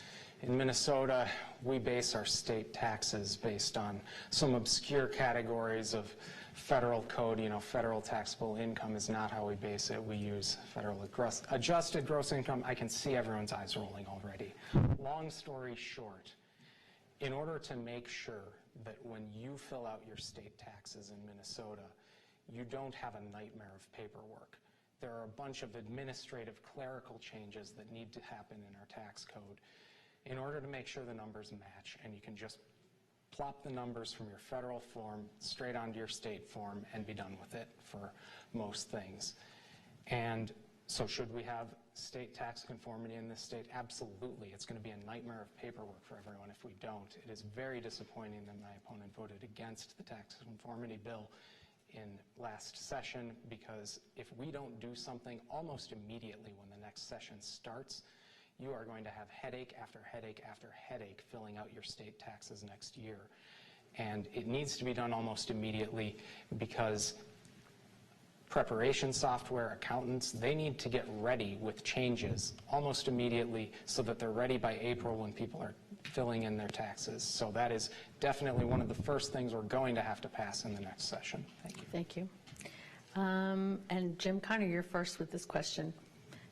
Speaker 4: In Minnesota, we base our state taxes based on some obscure categories of federal code. Federal taxable income is not how we base it. We use federal adjusted gross income. I can see everyone's eyes rolling already. Long story short, in order to make sure that when you fill out your state taxes in Minnesota, you don't have a nightmare of paperwork. There are a bunch of administrative clerical changes that need to happen in our tax code in order to make sure the numbers match, and you can just plop the numbers from your federal form straight onto your state form and be done with it for most things. And so should we have state tax conformity in this state? Absolutely. It's going to be a nightmare of paperwork for everyone if we don't. It is very disappointing that my opponent voted against the tax conformity bill in last session, because if we don't do something almost immediately when the next session starts, you are going to have headache after headache after headache filling out your state taxes next year. And it needs to be done almost immediately because preparation software, accountants, they need to get ready with changes almost immediately so that they're ready by April when people are filling in their taxes. So that is definitely one of the first things we're going to have to pass in the next session. Thank you.
Speaker 5: Thank you. And Jim Kiner, you're first with this question.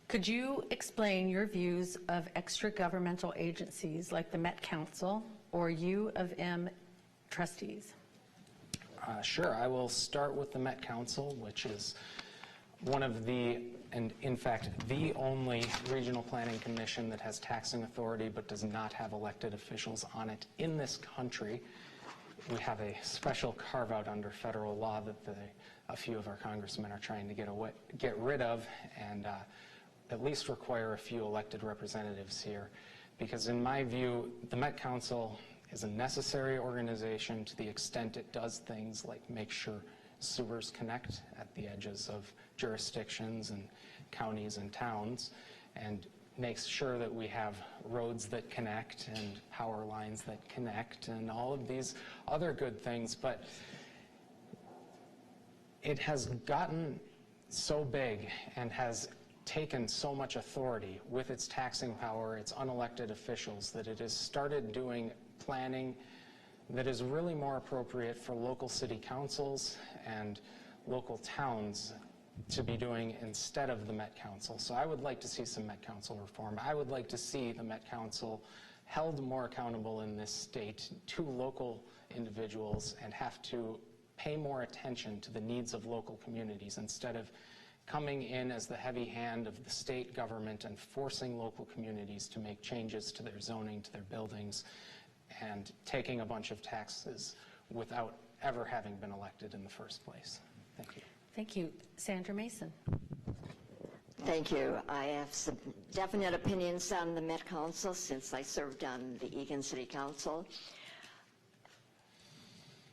Speaker 5: Could you explain your views of extra governmental agencies like the Met Council or U of M trustees?
Speaker 4: Sure. I will start with the Met Council, which is one of the, and in fact, the only regional planning commission that has taxing authority but does not have elected officials on it in this country. We have a special carve-out under federal law that a few of our congressmen are trying to get rid of, and at least require a few elected representatives here. Because in my view, the Met Council is a necessary organization to the extent it does things like make sure sewers connect at the edges of jurisdictions and counties and towns, and makes sure that we have roads that connect and power lines that connect and all of these other good things. But it has gotten so big and has taken so much authority with its taxing power, its unelected officials, that it has started doing planning that is really more appropriate for local city councils and local towns to be doing instead of the Met Council. So I would like to see some Met Council reform. I would like to see the Met Council held more accountable in this state to local individuals and have to pay more attention to the needs of local communities instead of coming in as the heavy hand of the state government and forcing local communities to make changes to their zoning, to their buildings, and taking a bunch of taxes without ever having been elected in the first place. Thank you.
Speaker 5: Thank you. Sandra Masin.
Speaker 3: Thank you. I have some definite opinions on the Met Council since I served on the Eagan City Council.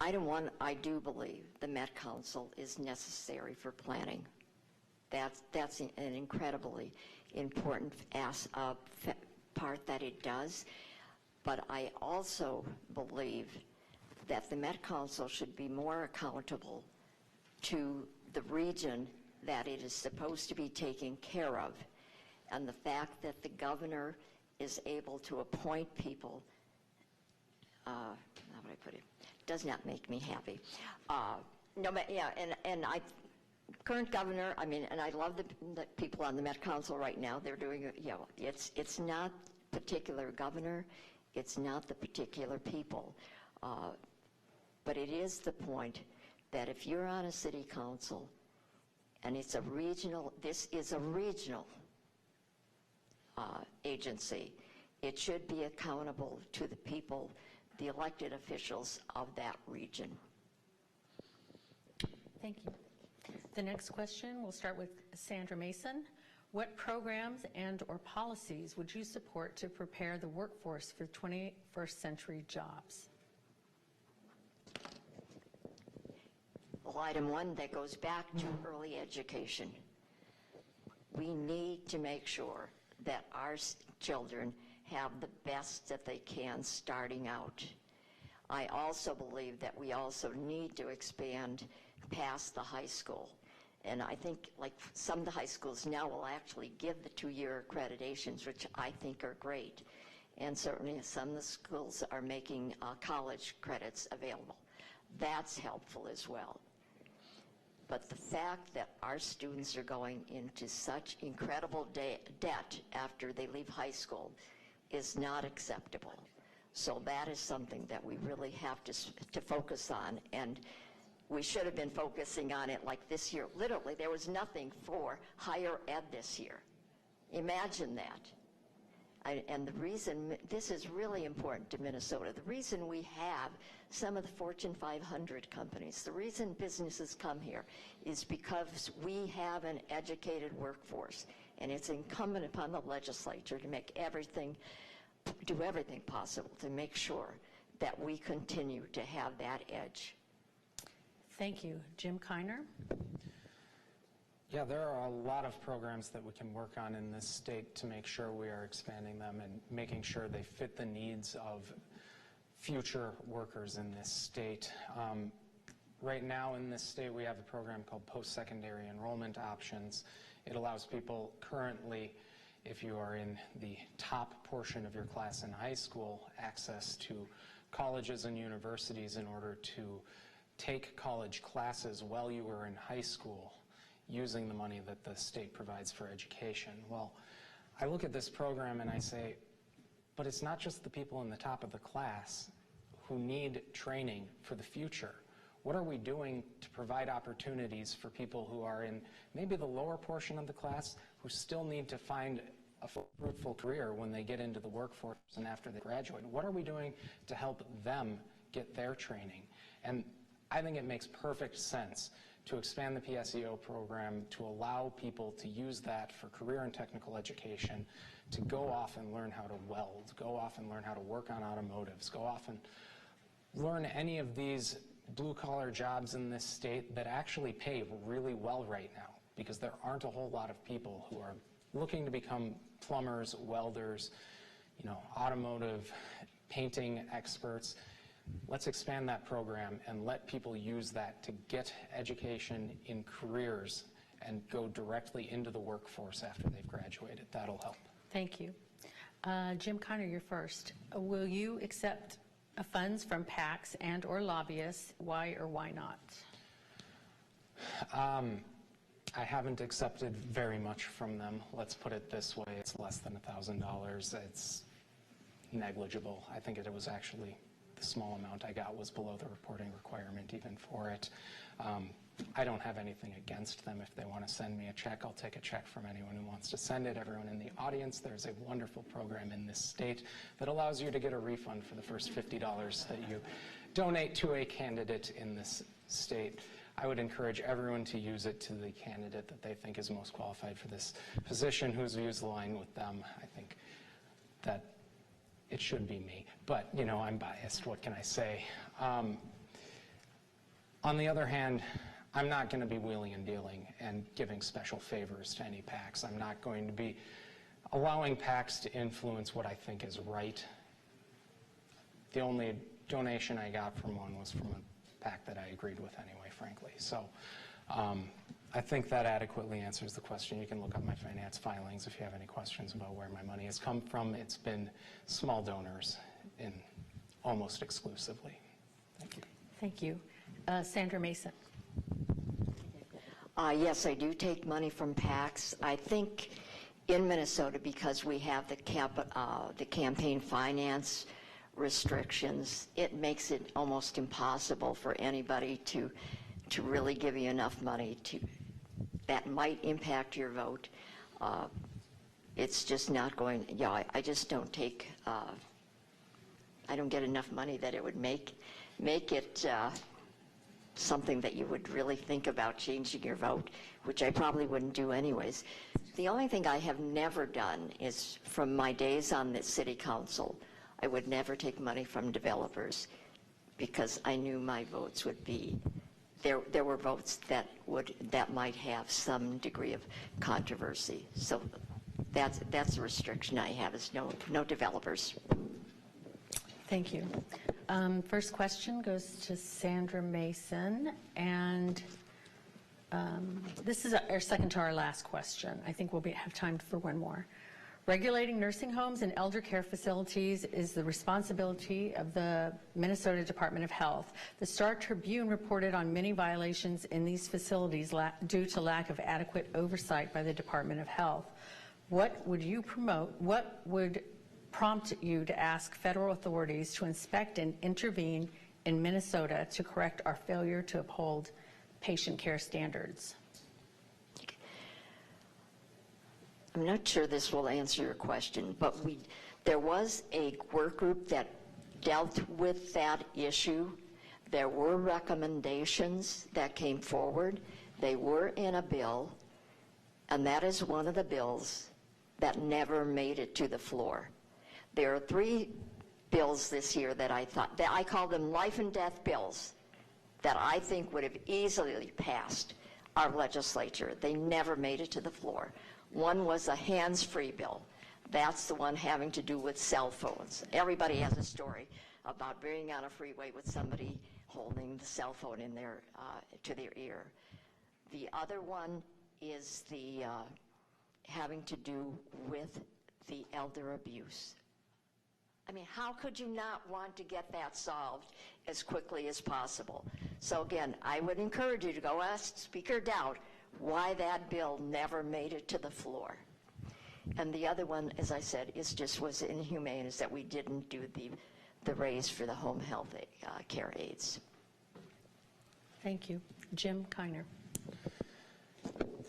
Speaker 3: I do believe the Met Council is necessary for planning. That's an incredibly important part that it does. But I also believe that the Met Council should be more accountable to the region that it is supposed to be taking care of. And the fact that the governor is able to appoint people, how would I put it, does not make me happy. Current governor, and I love the people on the Met Council right now. They're doing, it's not particular governor, it's not the particular people, but it is the point that if you're on a city council And it's a regional, this is a regional agency. It should be accountable to the people, the elected officials of that region.
Speaker 5: Thank you. The next question, we'll start with Sandra Masin. What programs and/or policies would you support to prepare the workforce for 21st century jobs?
Speaker 3: Well, item one, that goes back to early education. We need to make sure that our children have the best that they can starting out. I also believe that we also need to expand past the high school. And I think like some of the high schools now will actually give the 2-year accreditations, which I think are great. And certainly some of the schools are making college credits available. That's helpful as well. But the fact that our students are going into such incredible debt after they leave high school is not acceptable. So that is something that we really have to focus on. And we should have been focusing on it like this year. Literally, there was nothing for higher ed this year. Imagine that. And the reason, this is really important to Minnesota, the reason we have some of the Fortune 500 companies, the reason businesses come here is because we have an educated workforce, and it's incumbent upon the legislature to make do everything possible to make sure that we continue to have that edge.
Speaker 5: Thank you. Jim Kiner?
Speaker 4: Yeah, there are a lot of programs that we can work on in this state to make sure we are expanding them and making sure they fit the needs of future workers in this state. Right now in this state, we have a program called Post-Secondary Enrollment Options. It allows people currently, if you are in the top portion of your class in high school, access to colleges and universities in order to take college classes while you were in high school, using the money that the state provides for education. Well, I look at this program and I say, but it's not just the people in the top of the class who need training for the future. What are we doing to provide opportunities for people who are in maybe the lower portion of the class who still need to find a fruitful career when they get into the workforce and after they graduate? What are we doing to help them get their training? And I think it makes perfect sense to expand the PSEO program to allow people to use that for career and technical education, to go off and learn how to weld, go off and learn how to work on automotives, go off and learn any of these blue-collar jobs in this state that actually pay really well right now, because there aren't a whole lot of people who are looking to become plumbers, welders, automotive, painting experts. Let's expand that program and let people use that to get education in careers and go directly into the workforce after they've graduated. That'll help.
Speaker 5: Thank you. Jim Kiner, you're first. Will you accept funds from PACs and or lobbyists? Why or why not?
Speaker 4: I haven't accepted very much from them. Let's put it this way. It's less than $1,000. It's negligible. I think it was actually the small amount I got was below the reporting requirement even for it. I don't have anything against them. If they want to send me a check, I'll take a check from anyone who wants to send it. Everyone in the audience, there's a wonderful program in this state that allows you to get a refund for the first $50 that you donate to a candidate in this state. I would encourage everyone to use it to the candidate that they think is most qualified for this position, whose views align with them. I think that it should be me, but I'm biased. What can I say? On the other hand, I'm not going to be wheeling and dealing and giving special favors to any PACs. I'm not going to be allowing PACs to influence what I think is right. The only donation I got from one was from a PAC that I agreed with anyway, frankly. So I think that adequately answers the question. You can look up my finance filings if you have any questions about where my money has come from. It's been small donors in almost exclusively. Thank you.
Speaker 5: Thank you. Sandra Masin.
Speaker 3: Yes, I do take money from PACs. I think in Minnesota, because we have the campaign finance restrictions, it makes it almost impossible for anybody to really give you enough money to that might impact your vote. It's just not going, yeah, I just don't take, I don't get enough money that it would make it something that you would really think about changing your vote, which I probably wouldn't do anyways. The only thing I have never done is, from my days on the city council, I would never take money from developers because I knew my votes would be, there were votes that might have some degree of controversy. So that's a restriction I have, is no developers.
Speaker 5: Thank you. First question goes to Sandra Masin, and this is our second to our last question. I think we'll have time for one more. Regulating nursing homes and elder care facilities is the responsibility of the Minnesota Department of Health. The Star Tribune reported on many violations in these facilities due to lack of adequate oversight by the Department of Health. What would you promote? What would prompt you to ask federal authorities to inspect and intervene in Minnesota to correct our failure to uphold patient care standards?
Speaker 3: I'm not sure this will answer your question, but there was a work group that dealt with that issue. There were recommendations that came forward. They were in a bill, and that is one of the bills that never made it to the floor. There are 3 bills this year that I call them life and death bills, that I think would have easily passed our legislature. They never made it to the floor. One was a hands-free bill. That's the one having to do with cell phones. Everybody has a story about being on a freeway with somebody holding the cell phone in their, to their ear. The other one is the having to do with the elder abuse. I mean, how could you not want to get that solved as quickly as possible? So again, I would encourage you to go ask Speaker Dowd why that bill never made it to the floor. And the other one, as I said, was inhumane, is that we didn't do the raise for the home health care aides.
Speaker 5: Thank you. Jim Kiner.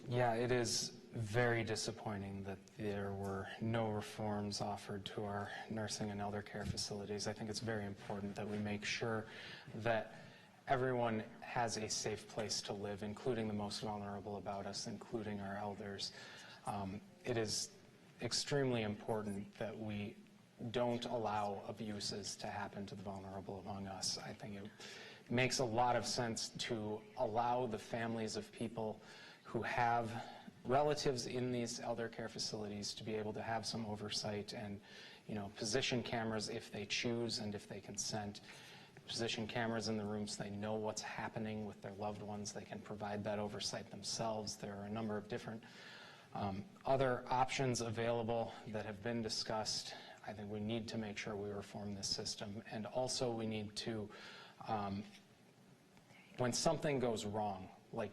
Speaker 4: Yeah, it is very disappointing that there were no reforms offered to our nursing and elder care facilities. I think it's very important that we make sure that everyone has a safe place to live, including the most vulnerable about us, including our elders. It is extremely important that we don't allow abuses to happen to the vulnerable among us. I think it makes a lot of sense to allow the families of people who have relatives in these elder care facilities to be able to have some oversight and, position cameras if they choose and if they consent. Position cameras in the rooms so they know what's happening with their loved ones. They can provide that oversight themselves. There are a number of different other options available that have been discussed. I think we need to make sure we reform this system, and also we need to, when something goes wrong, like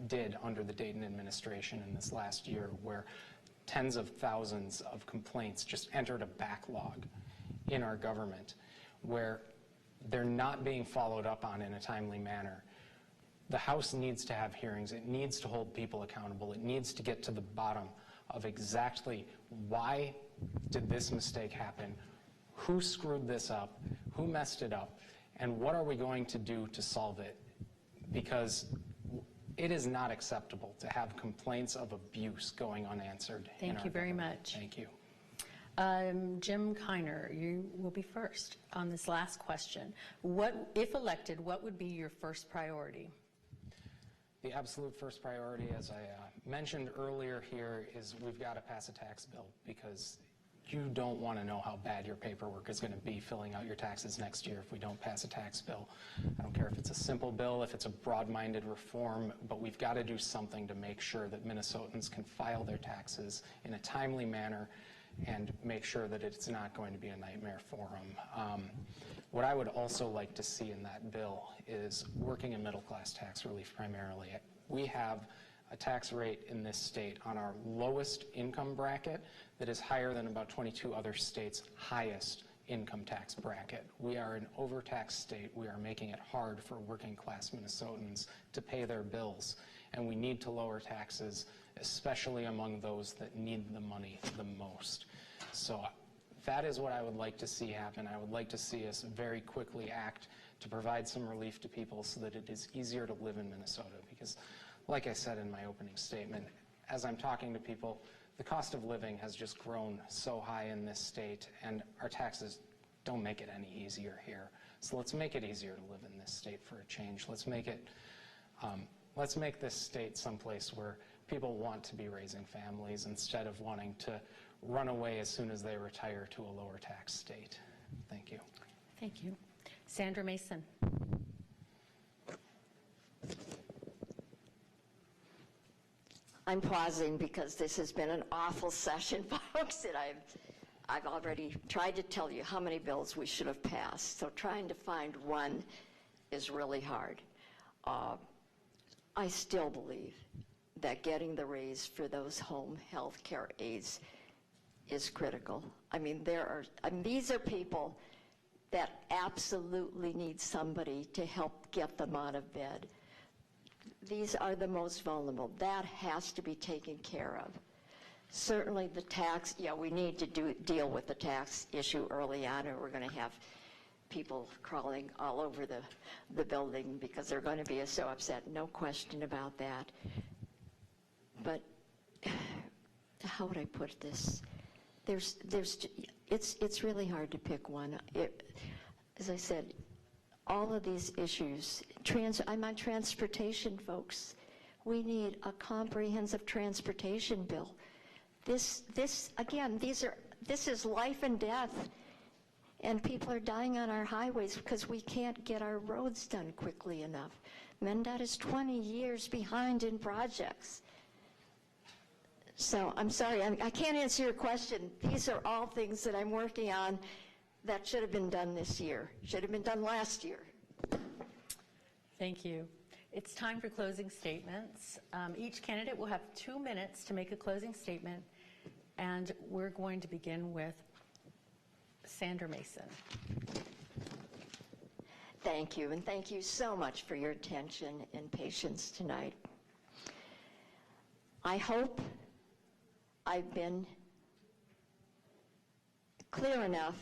Speaker 4: did under the Dayton administration in this last year, where tens of thousands of complaints just entered a backlog in our government, where they're not being followed up on in a timely manner. The House needs to have hearings. It needs to hold people accountable. It needs to get to the bottom of exactly why did this mistake happen, who screwed this up, who messed it up, and what are we going to do to solve it? Because it is not acceptable to have complaints of abuse going unanswered.
Speaker 5: Thank you very much.
Speaker 4: Thank you.
Speaker 5: Jim Kiner, you will be first on this last question. If elected, what would be your first priority?
Speaker 4: The absolute first priority, as I mentioned earlier here, is we've got to pass a tax bill, because you don't want to know how bad your paperwork is going to be filling out your taxes next year if we don't pass a tax bill. I don't care if it's a simple bill, if it's a broad-minded reform, but we've got to do something to make sure that Minnesotans can file their taxes in a timely manner and make sure that it's not going to be a nightmare for them. What I would also like to see in that bill is working and middle-class tax relief primarily. We have a tax rate in this state on our lowest income bracket that is higher than about 22 other states' highest income tax bracket. We are an overtaxed state. We are making it hard for working class Minnesotans to pay their bills. and we need to lower taxes, especially among those that need the money the most. So that is what I would like to see happen. I would like to see us very quickly act to provide some relief to people so that it is easier to live in Minnesota. Because, like I said in my opening statement, as I'm talking to people, the cost of living has just grown so high in this state, and our taxes don't make it any easier here. So let's make it easier to live in this state for a change. Let's make this state someplace where people want to be raising families instead of wanting to run away as soon as they retire to a lower tax state. Thank you.
Speaker 5: Thank you. Sandra Masin.
Speaker 3: I'm pausing because this has been an awful session, folks, and I've already tried to tell you how many bills we should have passed, so trying to find one is really hard. I still believe that getting the raise for those home health care aides is critical. I mean, these are people that absolutely need somebody to help get them out of bed. These are the most vulnerable. That has to be taken care of. Certainly the tax, yeah, we need to deal with the tax issue early on, or we're going to have people crawling all over the building because they're going to be so upset. No question about that. But how would I put this? It's really hard to pick one. As I said, all of these issues, I'm on transportation, folks. We need a comprehensive transportation bill. This is life and death, and people are dying on our highways because we can't get our roads done quickly enough. MnDOT is 20 years behind in projects. So I'm sorry, I can't answer your question. These are all things that I'm working on that should have been done this year, should have been done last year.
Speaker 5: Thank you. It's time for closing statements. Each candidate will have 2 minutes to make a closing statement, and we're going to begin with Sandra Masin.
Speaker 3: Thank you, and thank you so much for your attention and patience tonight. I hope I've been clear enough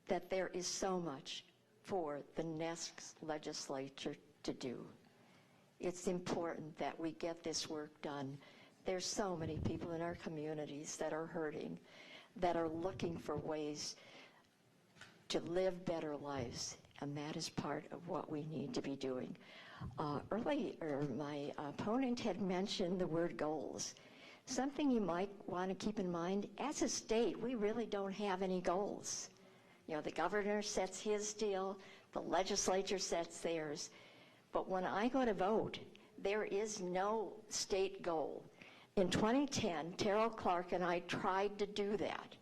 Speaker 3: that there is so much for the next legislature to do. It's important that we get this work done. There's so many people in our communities that are hurting, that are looking for ways to live better lives, and that is part of what we need to be doing. Earlier, my opponent had mentioned the word goals. Something you might want to keep in mind, as a state, we really don't have any goals. You know, the governor sets his deal, the legislature sets theirs. But when I go to vote, there is no state goal. In 2010, Terrell Clark and I tried to do that.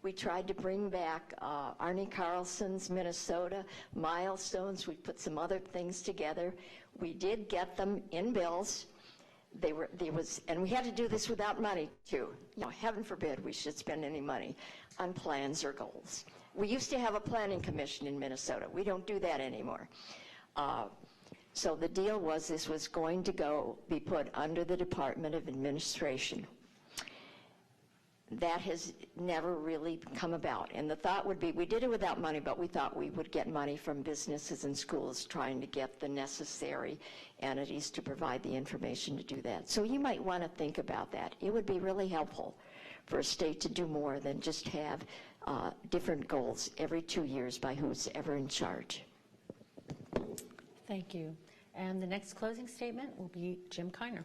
Speaker 3: We tried to bring back Arnie Carlson's Minnesota milestones. We put some other things together. We did get them in bills. And we had to do this without money too. You know, heaven forbid we should spend any money on plans or goals. We used to have a planning commission in Minnesota. We don't do that anymore. So the deal was this was going to be put under the Department of Administration. That has never really come about. And the thought would be, we did it without money, but we thought we would get money from businesses and schools trying to get the necessary entities to provide the information to do that. So you might want to think about that. It would be really helpful for a state to do more than just have different goals every 2 years by who's ever in charge.
Speaker 5: Thank you. And the next closing statement will be Jim Kiner.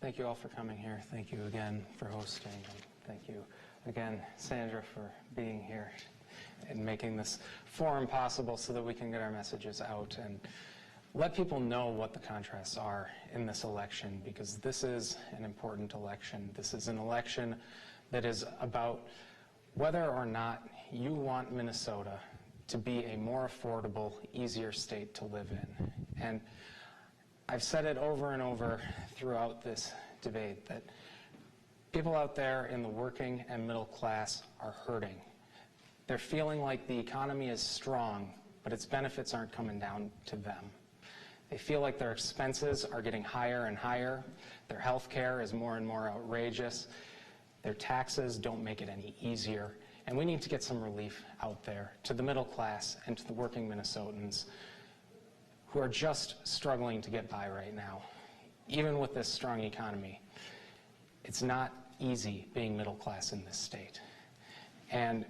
Speaker 4: Thank you all for coming here. Thank you again for hosting. And thank you again, Sandra, for being here and making this forum possible so that we can get our messages out and let people know what the contrasts are in this election, because this is an important election. This is an election that is about whether or not you want Minnesota to be a more affordable, easier state to live in. And I've said it over and over throughout this debate that people out there in the working and middle class are hurting. They're feeling like the economy is strong, but its benefits aren't coming down to them. They feel like their expenses are getting higher and higher. Their health care is more and more outrageous. Their taxes don't make it any easier. And we need to get some relief out there to the middle class and to the working Minnesotans who are just struggling to get by right now. Even with this strong economy, it's not easy being middle class in this state. And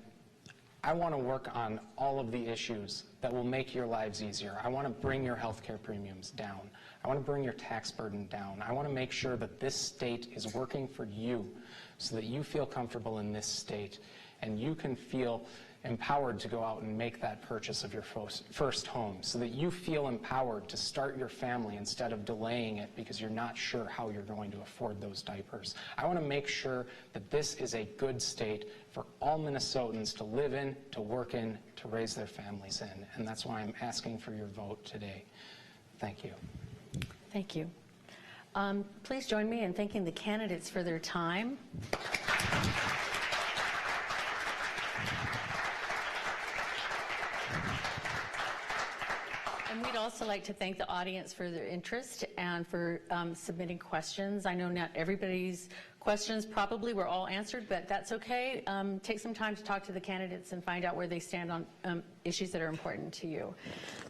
Speaker 4: I want to work on all of the issues that will make your lives easier. I want to bring your health care premiums down. I want to bring your tax burden down. I want to make sure that this state is working for you so that you feel comfortable in this state and you can feel empowered to go out and make that purchase of your first home, so that you feel empowered to start your family instead of delaying it because you're not sure how you're going to afford those diapers. I want to make sure that this is a good state for all Minnesotans to live in, to work in, to raise their families in, and that's why I'm asking for your vote today. Thank you.
Speaker 5: Thank you. Please join me in thanking the candidates for their time. And we'd also like to thank the audience for their interest and for submitting questions. I know not everybody's questions probably were all answered, but that's okay. Take some time to talk to the candidates and find out where they stand on issues that are important to you.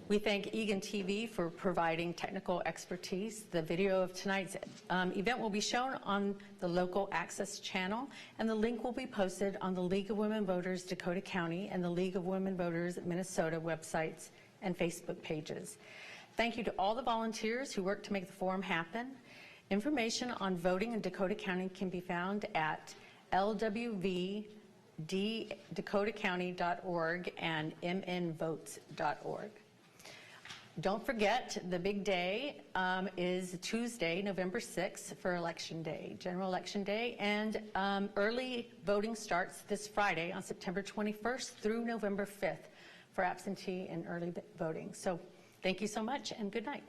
Speaker 5: We thank Eagan TV for providing technical expertise. The video of tonight's event will be shown on the local access channel, and the link will be posted on the League of Women Voters Dakota County and the League of Women Voters Minnesota websites and Facebook pages. Thank you to all the volunteers who worked to make the forum happen. Information on voting in Dakota County can be found at lwvdakotacounty.org and mnvotes.org. Don't forget, the big day is Tuesday, November 6th for Election Day, General Election Day, and early voting starts this Friday on September 21st through November 5th for absentee and early voting. So thank you so much and good night.